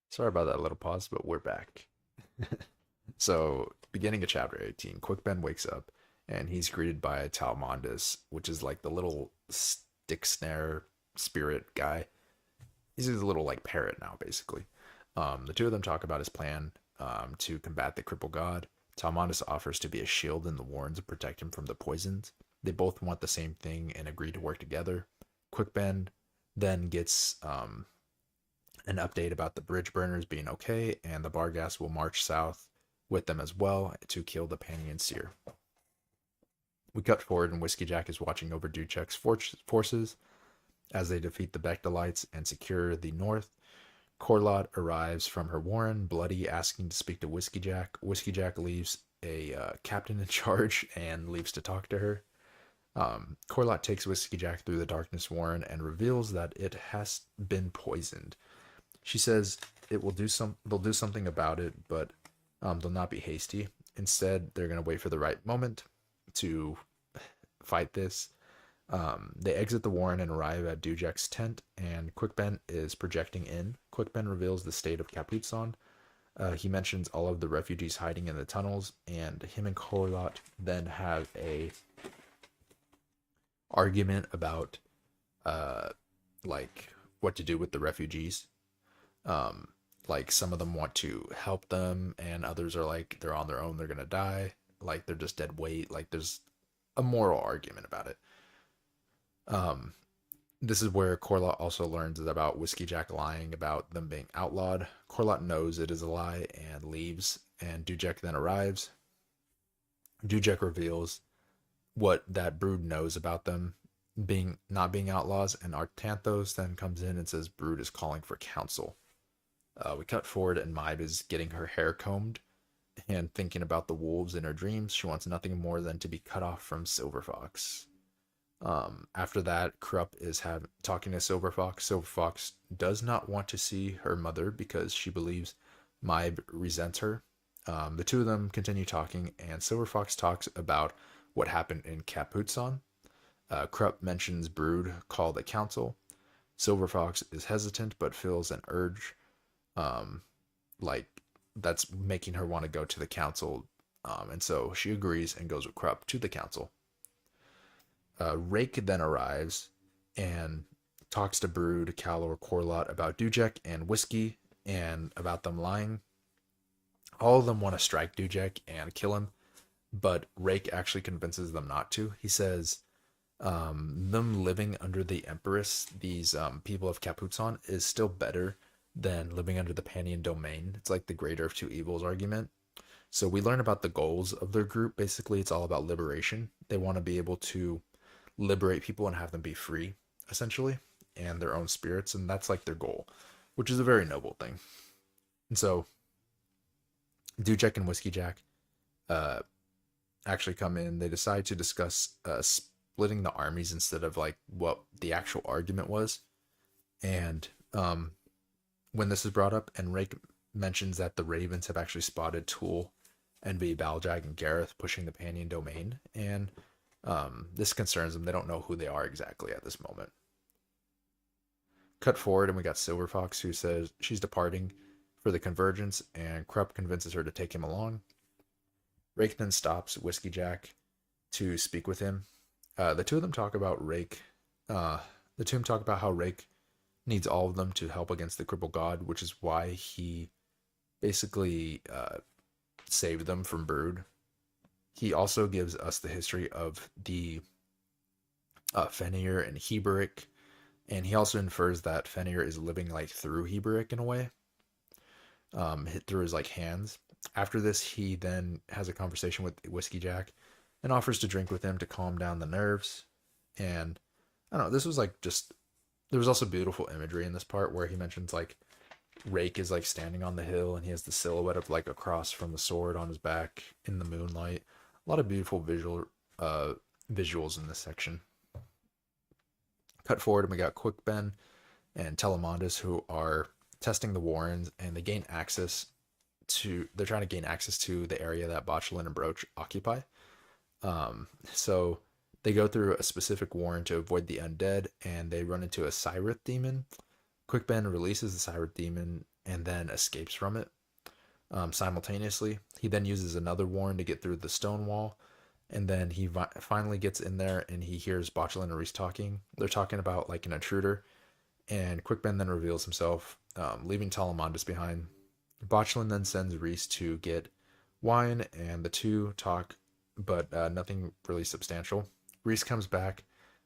Sorry about that little pause, but we're back. So, beginning of chapter 18, Quickben wakes up and he's greeted by Talmondus, which is like the little stick snare spirit guy. He's a little like parrot now, basically. The two of them talk about his plan to combat the cripple god. Talmondus offers to be a shield in the warrens to protect him from the poisons. They both want the same thing and agree to work together. Quickben then gets an update about the bridge burners being okay, and the Barghast will march south with them as well to kill the Panian Seer. We cut forward, and Whiskey Jack is watching over Duchek's forces as they defeat the Bechdelites and secure the north. Corlot arrives from her warren, bloody, asking to speak to Whiskey Jack. Whiskey Jack leaves a captain in charge and leaves to talk to her. Corlot takes Whiskey Jack through the darkness warren and reveals that it has been poisoned. She says they'll do something about it, but they'll not be hasty. Instead, they're going to wait for the right moment to fight this. They exit the warren and arrive at Dujak's tent, and Quickben is projecting in. Quickben reveals the state of Capuzan. He mentions all of the refugees hiding in the tunnels, and him and Corlot then have a argument about like what to do with the refugees. Like some of them want to help them, and others are like they're on their own, they're gonna die, like they're just dead weight. Like there's a moral argument about it. This is where Corlot also learns about Whiskey Jack lying about them being outlawed. Corlot knows it is a lie and leaves, and Dujek then arrives. Dujek reveals what that brood knows about them. being not being outlaws, and Arcanthos then comes in and says Brood is calling for counsel. We cut forward, and Maib is getting her hair combed and thinking about the wolves in her dreams. She wants nothing more than to be cut off from Silver Fox. After that, Krupp is talking to Silver Fox. Silver Fox does not want to see her mother because she believes Maib resents her. The two of them continue talking, and Silver Fox talks about what happened in Capustan. Krupp mentions Brood called a council. Silver Fox is hesitant but feels an urge, um, like that's making her want to go to the council, and so she agrees and goes with Krupp to the council. Rake then arrives and talks to Brood, Calor, Corlot about Dujek and whiskey and about them lying. All of them want to strike Dujek and kill him, but Rake actually convinces them not to. He says them living under the Empress, these people of Capuzon, is still better than living under the Panian domain. It's like the greater of two evils argument. So we learn about the goals of their group. Basically, it's all about liberation. They want to be able to liberate people and have them be free, essentially, and their own spirits, and that's like their goal, which is a very noble thing. And so Dujek and Whiskey Jack actually come in. They decide to discuss splitting the armies instead of like what the actual argument was. And when this is brought up, and Rake mentions that the Ravens have actually spotted Tool, Envy, Baljag, and Gareth pushing the Panian domain, and this concerns them. They don't know who they are exactly at this moment. Cut forward, and we got Silver Fox, who says she's departing for the convergence, and Krupp convinces her to take him along. Rake then stops Whiskey Jack to speak with him. The two of them talk about Rake. The two of them talk about how Rake needs all of them to help against the crippled god, which is why he basically saved them from Brood. He also gives us the history of the Fenrir and Heberic, and he also infers that Fenrir is living like through Heberic in a way, through his like hands. After this, he then has a conversation with Whiskey Jack and offers to drink with him to calm down the nerves. And I don't know, this was like just, there was also beautiful imagery in this part where he mentions like Rake is like standing on the hill and he has the silhouette of like a cross from the sword on his back in the moonlight. A lot of beautiful visuals in this section. Cut forward, and we got Quick Ben and Telemandus, who are testing the Warrens, and they gain access to, they're trying to gain access to the area that Botchelin and Broach occupy. So they go through a specific warren to avoid the undead, and they run into a Cyrith demon. Quick Ben releases the Cyrith demon and then escapes from it. Simultaneously, he then uses another warren to get through the stone wall, and then he finally gets in there and he hears Botchelin and Reese talking. They're talking about like an intruder, and Quick Ben then reveals himself, leaving Telemandus behind. Botchelin then sends Reese to get wine, and the two talk, but nothing really substantial. Reese comes back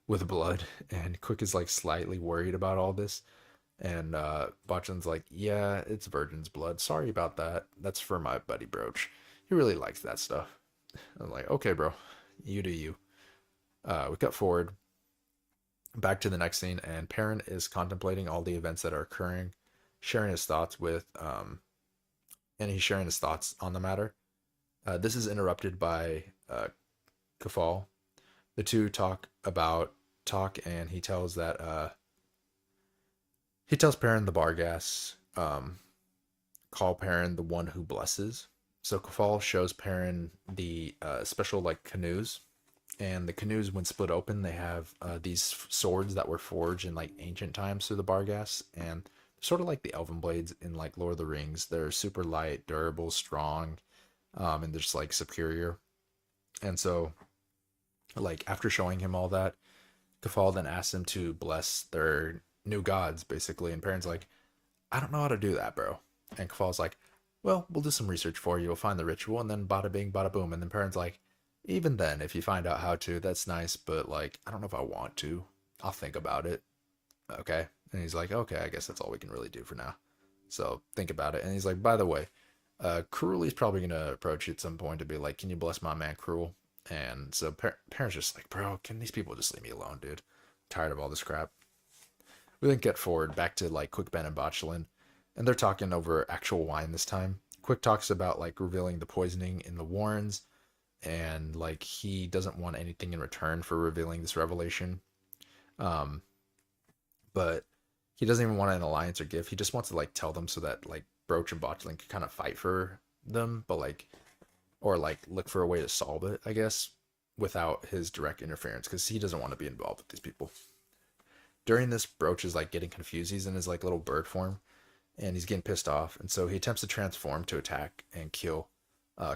with blood, and Quick is like slightly worried about all this. And Botchelin's like, yeah, it's virgin's blood. Sorry about that. That's for my buddy Broach. He really likes that stuff. I'm like, okay, bro, you do you. We cut forward back to the next scene, and Perrin is contemplating all the events that are occurring, sharing his thoughts with, and he's sharing his thoughts on the matter. This is interrupted by Kafal. The two talk, and he tells Perrin the Bargas, call Perrin the one who blesses. So Kafal shows Perrin the special like canoes, and the canoes, when split open, they have these swords that were forged in like ancient times through the Bargas, and sort of like the elven blades in like Lord of the Rings. They're super light, durable, strong, and they're just like superior. And so, like after showing him all that, Kafal then asks him to bless their new gods, basically. And Perrin's like, I don't know how to do that, bro. And Kafal's like, well, we'll do some research for you. We'll find the ritual, and then bada bing, bada boom. And then Perrin's like, even then, if you find out how to, that's nice, but like, I don't know if I want to. I'll think about it. Okay. And he's like, okay, I guess that's all we can really do for now. So think about it. And he's like, by the way, Cruelly's probably going to approach you at some point to be like, can you bless my man Cruel? And so Perrin's just like, bro, can these people just leave me alone, dude? tired of all this crap. We then get forward back to like Quick Ben and Botchelin, and they're talking over actual wine this time. Quick talks about like revealing the poisoning in the Warrens, and like he doesn't want anything in return for revealing this revelation. Um, but he doesn't even want an alliance or gift. He just wants to like tell them so that like Broach and Botchelin can kind of fight for them, but like or like look for a way to solve it, I guess, without his direct interference because he doesn't want to be involved with these people. During this, Broach is like getting confused. He's in his like little bird form, and he's getting pissed off, and so he attempts to transform to attack and kill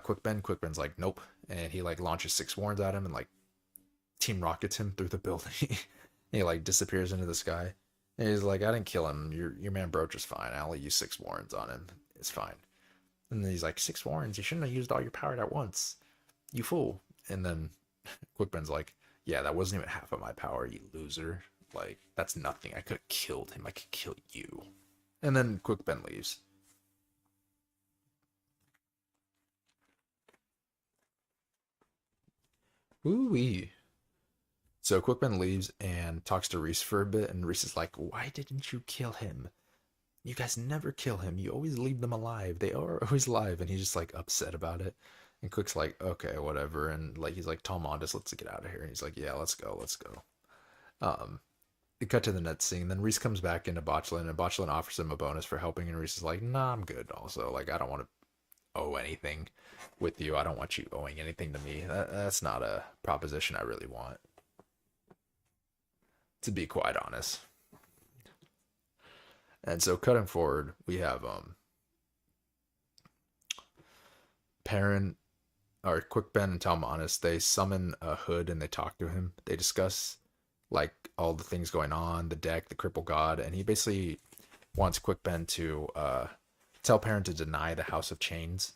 Quick Ben. Quick Ben's like nope, and he like launches 6 warns at him and like team rockets him through the building. He like disappears into the sky. And he's like, I didn't kill him. Your man Broach is fine. I only used 6 warns on him. It's fine. And then he's like, 6 warns? You shouldn't have used all your power at once. You fool. And then Quick Ben's like, yeah, that wasn't even half of my power, you loser. Like, that's nothing. I could have killed him. I could kill you. And then Quick Ben leaves. Ooh-wee. So Quick Ben leaves and talks to Reese for a bit, and Reese is like, why didn't you kill him? You guys never kill him. You always leave them alive. They are always alive. And he's just like upset about it. And Quick's like, okay, whatever. And like he's like, Tom Mondis, let's get out of here. And he's like, yeah, let's go. Um, they cut to the next scene. Then Reese comes back into Botchelin, and Botchelin offers him a bonus for helping. And Reese is like, nah, I'm good. Also, like, I don't want to owe anything with you. I don't want you owing anything to me. That's not a proposition I really want, to be quite honest. And so cutting forward, we have Perrin or Quick Ben and Tom Honest. They summon a Hood and they talk to him. They discuss like all the things going on, the deck, the cripple god, and he basically wants Quick Ben to tell Perrin to deny the House of Chains,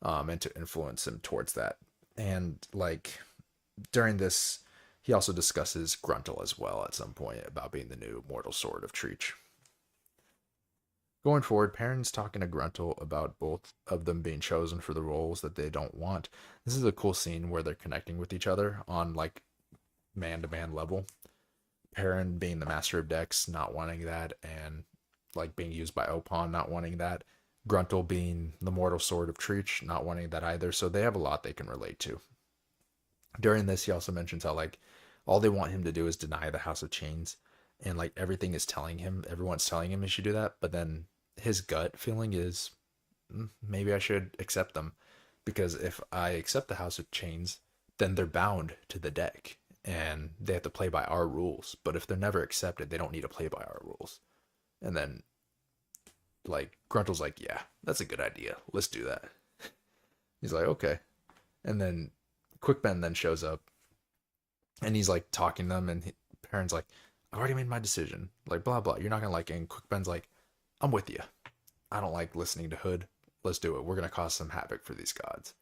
and to influence him towards that. And like during this, he also discusses Gruntle as well at some point about being the new mortal sword of Treach. Going forward, Perrin's talking to Gruntle about both of them being chosen for the roles that they don't want. This is a cool scene where they're connecting with each other on like man-to-man level. Perrin being the master of decks, not wanting that, and like being used by Opon, not wanting that. Gruntle being the mortal sword of Treach, not wanting that either. So they have a lot they can relate to. During this, he also mentions how like all they want him to do is deny the House of Chains, and like everything is telling him, everyone's telling him he should do that, but then his gut feeling is maybe I should accept them, because if I accept the House of Chains, then they're bound to the deck and they have to play by our rules. But if they're never accepted, they don't need to play by our rules. And then like Gruntle's like, yeah, that's a good idea. Let's do that. He's like, okay. And then Quick Ben then shows up and he's like talking to them, and Perrin's like, I've already made my decision. Like blah blah. You're not gonna like it. And Quick Ben's like, I'm with you. I don't like listening to Hood. Let's do it. We're gonna cause some havoc for these gods.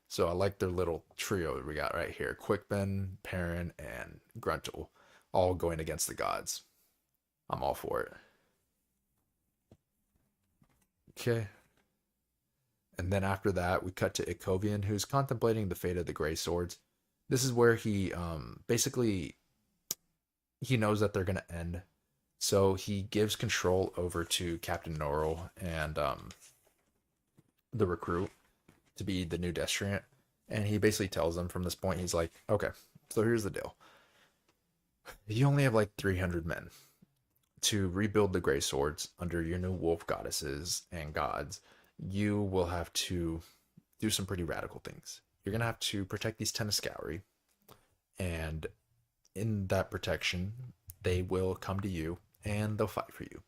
So I like their little trio we got right here. Quick Ben, Perrin, and Gruntle, all going against the gods. I'm all for it. Okay. And then after that, we cut to Ikovian, who's contemplating the fate of the Grey Swords. This is where he basically he knows that they're gonna end, so he gives control over to Captain Norrell and the recruit to be the new destriant. And he basically tells them from this point, he's like, okay, so here's the deal. You only have like 300 men to rebuild the Grey Swords under your new wolf goddesses and gods. You will have to do some pretty radical things. You're going to have to protect these Teniscowry, and in that protection, they will come to you and they'll fight for you.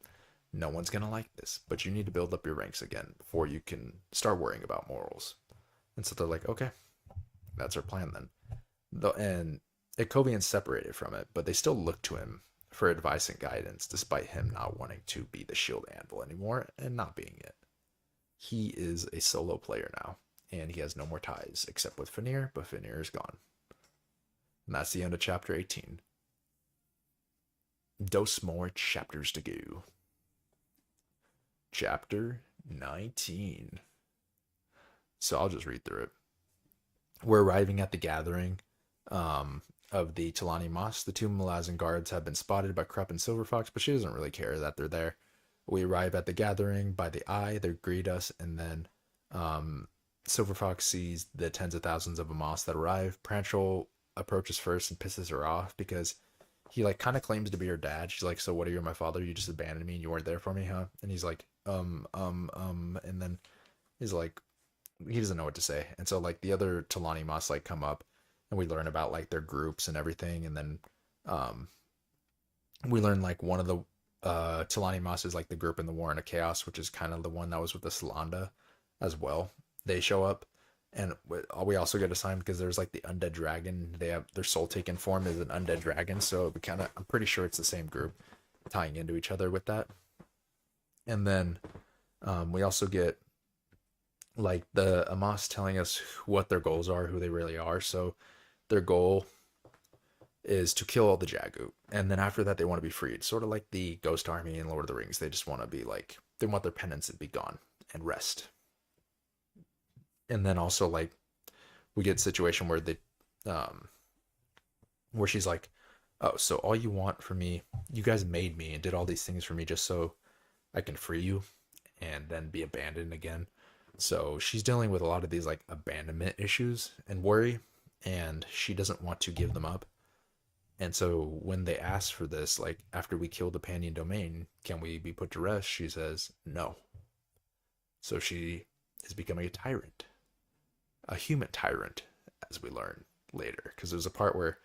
No one's going to like this, but you need to build up your ranks again before you can start worrying about morals. And so they're like, okay, that's our plan then. And Ikovian's separated from it, but they still look to him for advice and guidance, despite him not wanting to be the shield anvil anymore and not being it. He is a solo player now, and he has no more ties except with Fenrir, but Fenrir is gone. And that's the end of chapter 18. Dos more chapters to go. Chapter 19. So I'll just read through it. We're arriving at the gathering. um, of the Talani Moss. The two Malazan guards have been spotted by Krupp and Silver Fox, but she doesn't really care that they're there. We arrive at the gathering by the eye. They greet us, and then um, Silver Fox sees the tens of thousands of Amos that arrive. Pranchel approaches first and pisses her off because he like kind of claims to be her dad. She's like, "So what? Are you my father? You just abandoned me and you weren't there for me, huh?" And he's like, and then he's like, he doesn't know what to say. And so like the other Talani Mas like come up, and we learn about like their groups and everything, and then um we learn like one of the Talani Mas is like the group in the War in a Chaos, which is kind of the one that was with the Salanda as well. They show up, and we also get assigned because there's like the undead dragon. They have their soul taken form is an undead dragon, so we kind of I'm pretty sure it's the same group, tying into each other with that. And then we also get like the Amos telling us what their goals are, who they really are. So their goal is to kill all the Jagu, and then after that they want to be freed, sort of like the Ghost Army in Lord of the Rings. They just want to be like they want their penance to be gone and rest. And then also like we get a situation where they um where she's like, "Oh, so all you want from me, you guys made me and did all these things for me just so I can free you and then be abandoned again." So she's dealing with a lot of these like abandonment issues and worry, and she doesn't want to give them up. And so when they ask for this, like after we kill the Pandian domain, can we be put to rest? She says no. So she is becoming a tyrant, a human tyrant, as we learn later. Because there's a part where,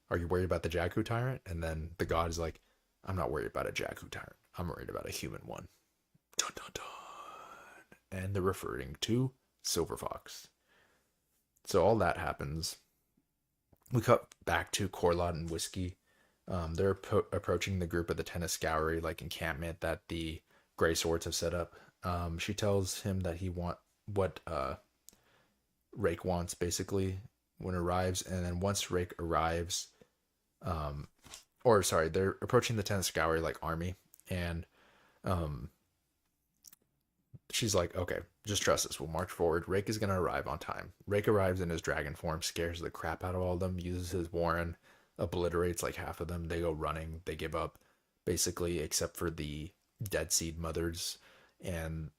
are you worried about the Jakku tyrant? And then the god is like, I'm not worried about a Jakku tyrant. I'm worried about a human one. Dun, dun, dun. And they're referring to Silver Fox. So all that happens. We cut back to Corlot and Whiskey. They're approaching the group of the Tennis Scoury, like encampment that the Grey Swords have set up. She tells him that he want what Rake wants basically when it arrives, and then once Rake arrives, um, or sorry, they're approaching the Tennis Scoury like army, and um, she's like, okay, just trust us. We'll march forward. Rake is going to arrive on time. Rake arrives in his dragon form, scares the crap out of all of them, uses his warren, obliterates like half of them. They go running. They give up, basically, except for the Dead Seed mothers. And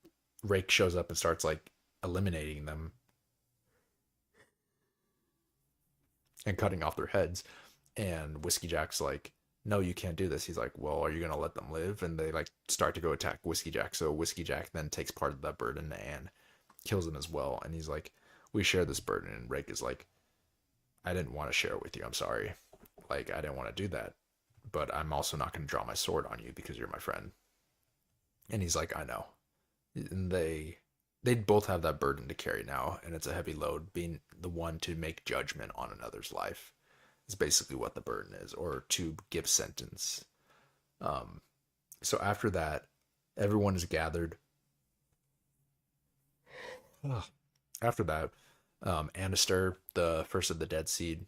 Rake shows up and starts like eliminating them and cutting off their heads. And Whiskey Jack's like, no, you can't do this. He's like, well, are you going to let them live? And they like start to go attack Whiskey Jack. So Whiskey Jack then takes part of that burden and kills him as well. And he's like, we share this burden. And Rake is like, I didn't want to share it with you. I'm sorry. Like, I didn't want to do that. But I'm also not going to draw my sword on you because you're my friend. And he's like, I know. And they both have that burden to carry now. And it's a heavy load being the one to make judgment on another's life is basically what the burden is, or to give sentence. Um, so after that, everyone is gathered. Ugh. After that, Anister, the first of the Dead Seed,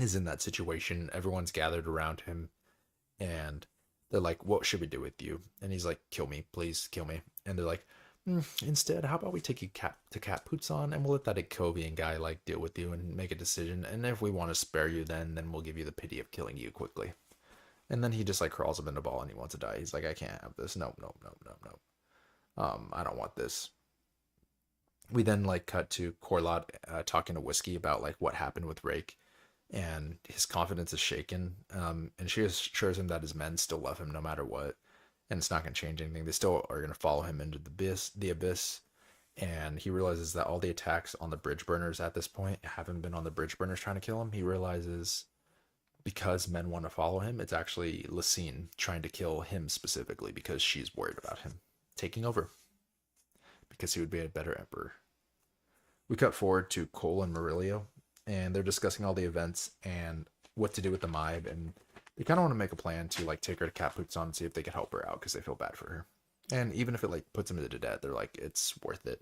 is in that situation. Everyone's gathered around him, and they're like, "What should we do with you?" And he's like, "Kill me, please, kill me." And they're like, Instead, how about we take you to Capustan and we'll let that Ikovian guy like deal with you and make a decision. And if we want to spare you, then we'll give you the pity of killing you quickly." And then he just like crawls up in the ball and he wants to die. He's like, "I can't have this. No, no, no, no, no. I don't want this." We then like cut to Corlot talking to Whiskey about like what happened with Rake, and his confidence is shaken. And she assures him that his men still love him no matter what, and it's not going to change anything. They still are going to follow him into the abyss. And he realizes that all the attacks on the bridge burners at this point haven't been on the bridge burners trying to kill him. He realizes because men want to follow him, it's actually Lysine trying to kill him specifically because she's worried about him taking over because he would be a better emperor. We cut forward to Cole and Murillo, and they're discussing all the events and what to do with the Maib, and they kind of want to make a plan to like take her to Capuzon and see if they can help her out because they feel bad for her. And even if it like puts him to death, they're like, it's worth it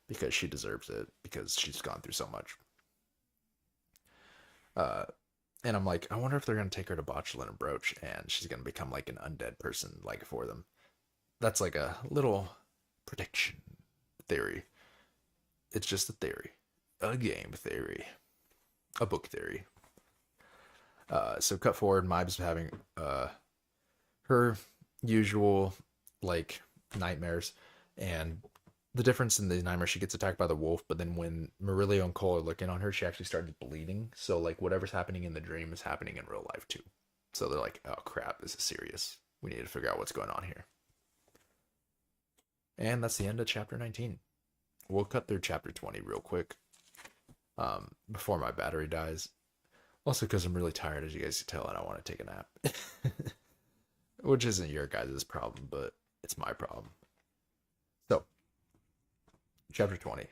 because she deserves it because she's gone through so much. Uh, and I'm like, I wonder if they're gonna take her to Botulin and Broach, and she's gonna become like an undead person like for them. That's like a little prediction theory. It's just a theory, a game theory. a book theory. So cut forward, Mibes having her usual like nightmares, and the difference in the nightmare, she gets attacked by the wolf, but then when Murillo and Cole are looking on her, she actually started bleeding. So like whatever's happening in the dream is happening in real life too. So they're like, oh crap, this is serious. We need to figure out what's going on here. And that's the end of chapter 19. We'll cut through chapter 20 real quick before my battery dies. Also, because I'm really tired, as you guys can tell, and I want to take a nap. Which isn't your guys' problem, but it's my problem. So, chapter 20.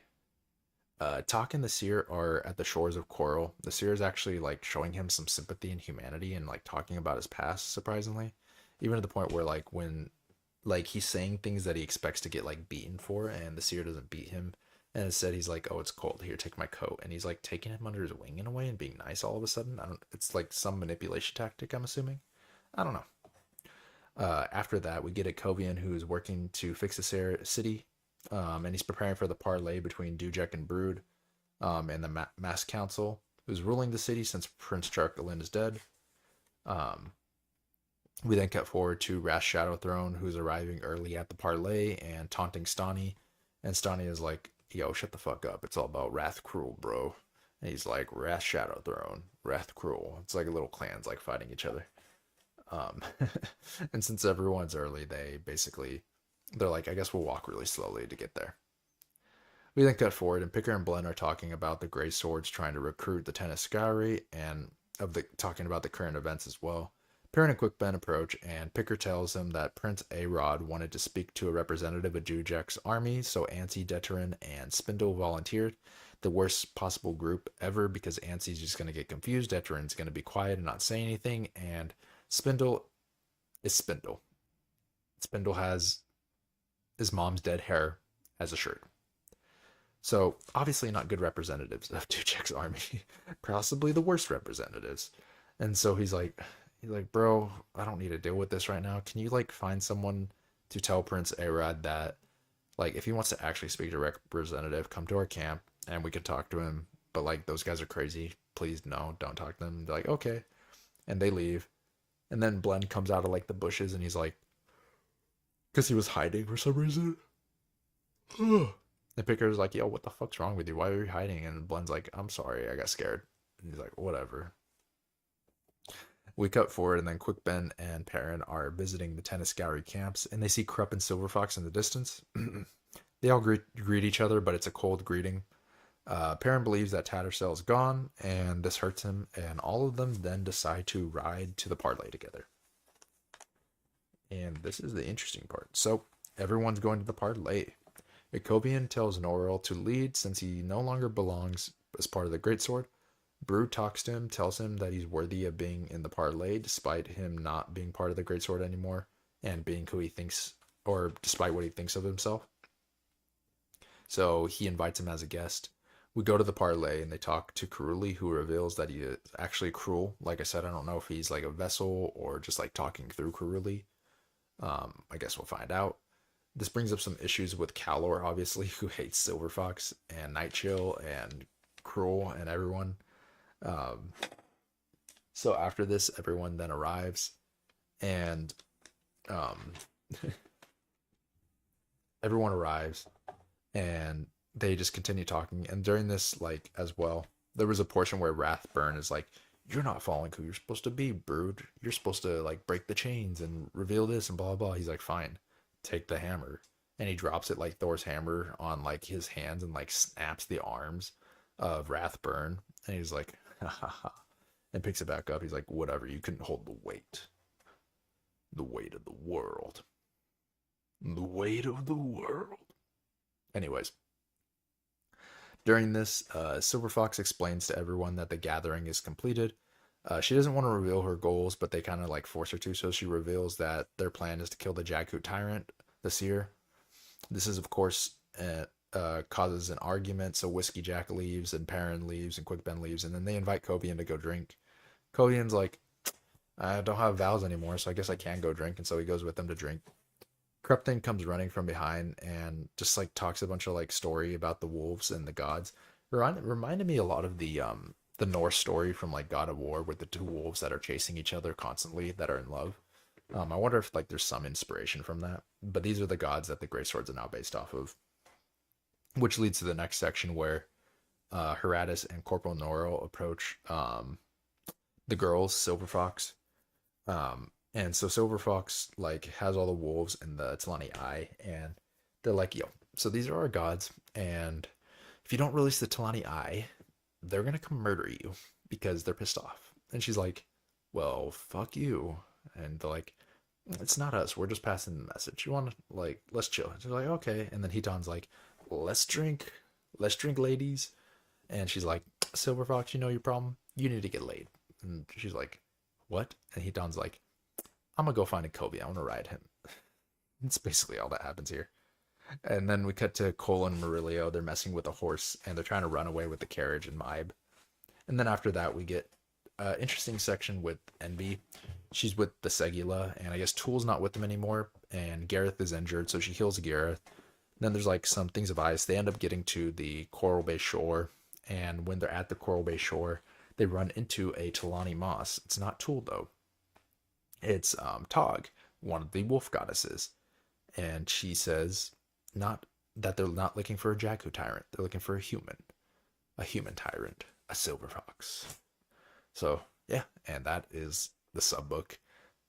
Talk and the seer are at the shores of Coral. The seer is actually like showing him some sympathy and humanity and like talking about his past, surprisingly. Even to the point where like when like he's saying things that he expects to get like beaten for, and the seer doesn't beat him. And instead he's like, oh, it's cold. Here, take my coat. And he's like taking him under his wing in a way and being nice all of a sudden. I don't it's like some manipulation tactic, I'm assuming. I don't know. After that, we get a Kovian who's working to fix the city, and he's preparing for the parlay between Dujek and Brood, and the Mass Council, who's ruling the city since Prince Charkolin is dead. We then cut forward to Rash Shadow Throne, who's arriving early at the parlay and taunting Stani. And Stani is like, yo, shut the fuck up. It's all about Wrath Cruel, bro. And he's like, Rash Shadow Throne, Wrath Cruel. It's like little clans like fighting each other. And since everyone's early, they're like, I guess we'll walk really slowly to get there. We then cut forward, and Picker and Blen are talking about the Grey Swords trying to recruit the Ten Escari, and talking about the current events as well. Perrin and Quickben approach, and Picker tells him that Prince A-Rod wanted to speak to a representative of Dujek's army, so Ansi, Deterin, and Spindle volunteered. The worst possible group ever, because Ansi's just going to get confused, Deterin's going to be quiet and not say anything, and Spindle is Spindle. Spindle has his mom's dead hair as a shirt. So, obviously not good representatives of Dujek's army. Possibly the worst representatives. And so he's like, bro, I don't need to deal with this right now. Can you like find someone to tell Prince A-Rod that like if he wants to actually speak to a representative, come to our camp and we can talk to him. But like those guys are crazy. Please no, don't talk to them. They're like, okay. And they leave. And then Blen comes out of like the bushes and he's like, because he was hiding for some reason. And Picker's like, yo, what the fuck's wrong with you? Why are you hiding? And Blen's like, I'm sorry, I got scared. And he's like, whatever. We cut forward, and then Quickben and Perrin are visiting the Tenniscourie camps, and they see Krupp and Silverfox in the distance. They all greet each other, but it's a cold greeting. Perrin believes that Tattersall is gone, and this hurts him, and all of them then decide to ride to the parlay together. And this is the interesting part. So, everyone's going to the parlay. Ikovian tells Norrell to lead since he no longer belongs as part of the Greatsword. Brood talks to him, tells him that he's worthy of being in the parlay despite him not being part of the Greatsword anymore and being who he thinks, or despite what he thinks of himself. So he invites him as a guest. We go to the parlay and they talk to Karuli, who reveals that he is actually cruel. Like I said, I don't know if he's like a vessel or just like talking through Karuli. I guess we'll find out. This brings up some issues with Calor, obviously, who hates Silverfox and Nightchill and Cruel and everyone. So after this, everyone then arrives, and everyone arrives, and they just continue talking. And during this, like as well, there was a portion where Wrathburn is like, "You're not following who you're supposed to be, Brood. You're supposed to like break the chains and reveal this and blah blah." He's like, "Fine, take the hammer," and he drops it like Thor's hammer on like his hands and like snaps the arms of Wrathburn, and he's like, "Ha ha ha." And picks it back up. He's like, whatever, you couldn't hold the weight. The weight of the world. The weight of the world. Anyways. During this, Silverfox explains to everyone that the gathering is completed. She doesn't want to reveal her goals, but they kind of like force her to, so she reveals that their plan is to kill the Jakut tyrant, the seer. This is, of course, causes an argument, so Whiskey Jack leaves, and Perrin leaves, and Quickben leaves, and then they invite Kovian to go drink. Kovian's like, I don't have vows anymore, so I guess I can go drink, and so he goes with them to drink. Krupp then comes running from behind and just like talks a bunch of like story about the wolves and the gods. Reminded me a lot of the the Norse story from like God of War with the two wolves that are chasing each other constantly that are in love. I wonder if like there's some inspiration from that. But these are the gods that the Great Swords are now based off of, which leads to the next section where Heratus and Corporal Noro approach the girls, Silver Fox. And so Silver Fox like has all the wolves in the Talani Eye, and they're like, "Yo, so these are our gods, and if you don't release the Talani Eye, they're gonna come murder you because they're pissed off." And she's like, "Well, fuck you." And they're like, "It's not us. We're just passing the message. You want to like let's chill." And she's like, "Okay." And then Hiton's like, let's drink, ladies." And she's like, "Silver Fox, you know your problem? You need to get laid." And she's like, "What?" And Hiton's like, "I'm gonna go find a Kobe. I want to ride him." It's basically all that happens here. And then we cut to Cole and Murillo. They're messing with a horse and they're trying to run away with the carriage and Maib. And then after that, we get an interesting section with Envy. She's with the Segula, and I guess Tool's not with them anymore. And Gareth is injured, so she heals Gareth. Then there's like some things of ice. They end up getting to the Coral Bay shore, and when they're at the Coral Bay shore, they run into a Talani Moss. It's not Tool though. It's Tog, one of the wolf goddesses, and she says not that they're not looking for a Jakku tyrant. They're looking for a human tyrant, a silver fox. So yeah, and that is the sub book.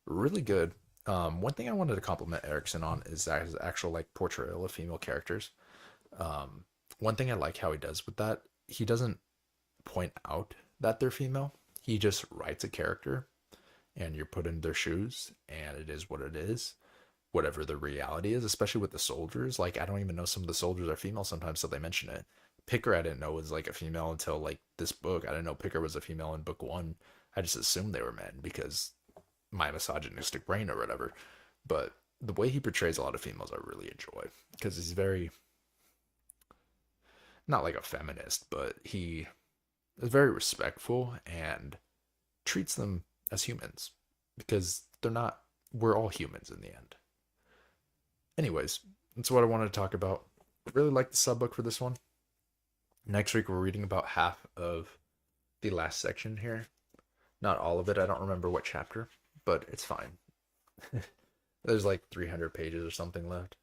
Really good. One thing I wanted to compliment Erickson on is that his actual like portrayal of female characters. One thing I like how he does with that, he doesn't point out that they're female. He just writes a character, and you're put in their shoes, and it is what it is. Whatever the reality is, especially with the soldiers. Like, I don't even know some of the soldiers are female sometimes, so they mention it. Picker, I didn't know was like a female until like this book. I didn't know Picker was a female in book one. I just assumed they were men because my misogynistic brain or whatever. But the way he portrays a lot of females, I really enjoy because he's very not like a feminist, but he is very respectful and treats them as humans because they're not. We're all humans in the end. Anyways, that's what I wanted to talk about. Really like the sub book for this one. Next week we're reading about half of the last section here. Not all of it. I don't remember what chapter, but it's fine. There's like 300 pages or something left,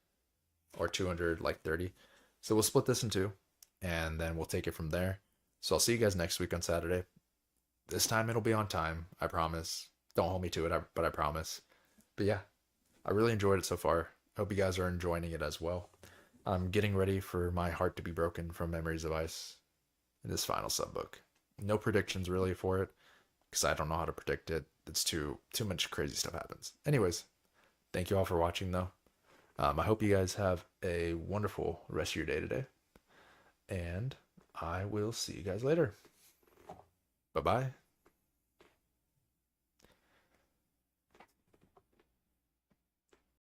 or 200, like 30. So we'll split this in two, and then we'll take it from there. So I'll see you guys next week on Saturday. This time it'll be on time, I promise. Don't hold me to it, but I promise. But yeah, I really enjoyed it so far. I hope you guys are enjoying it as well. I'm getting ready for my heart to be broken from Memories of Ice in this final sub book. No predictions really for it because I don't know how to predict it. It's too much crazy stuff happens. Anyways, thank you all for watching though. I hope you guys have a wonderful rest of your day today, and I will see you guys later. Bye bye.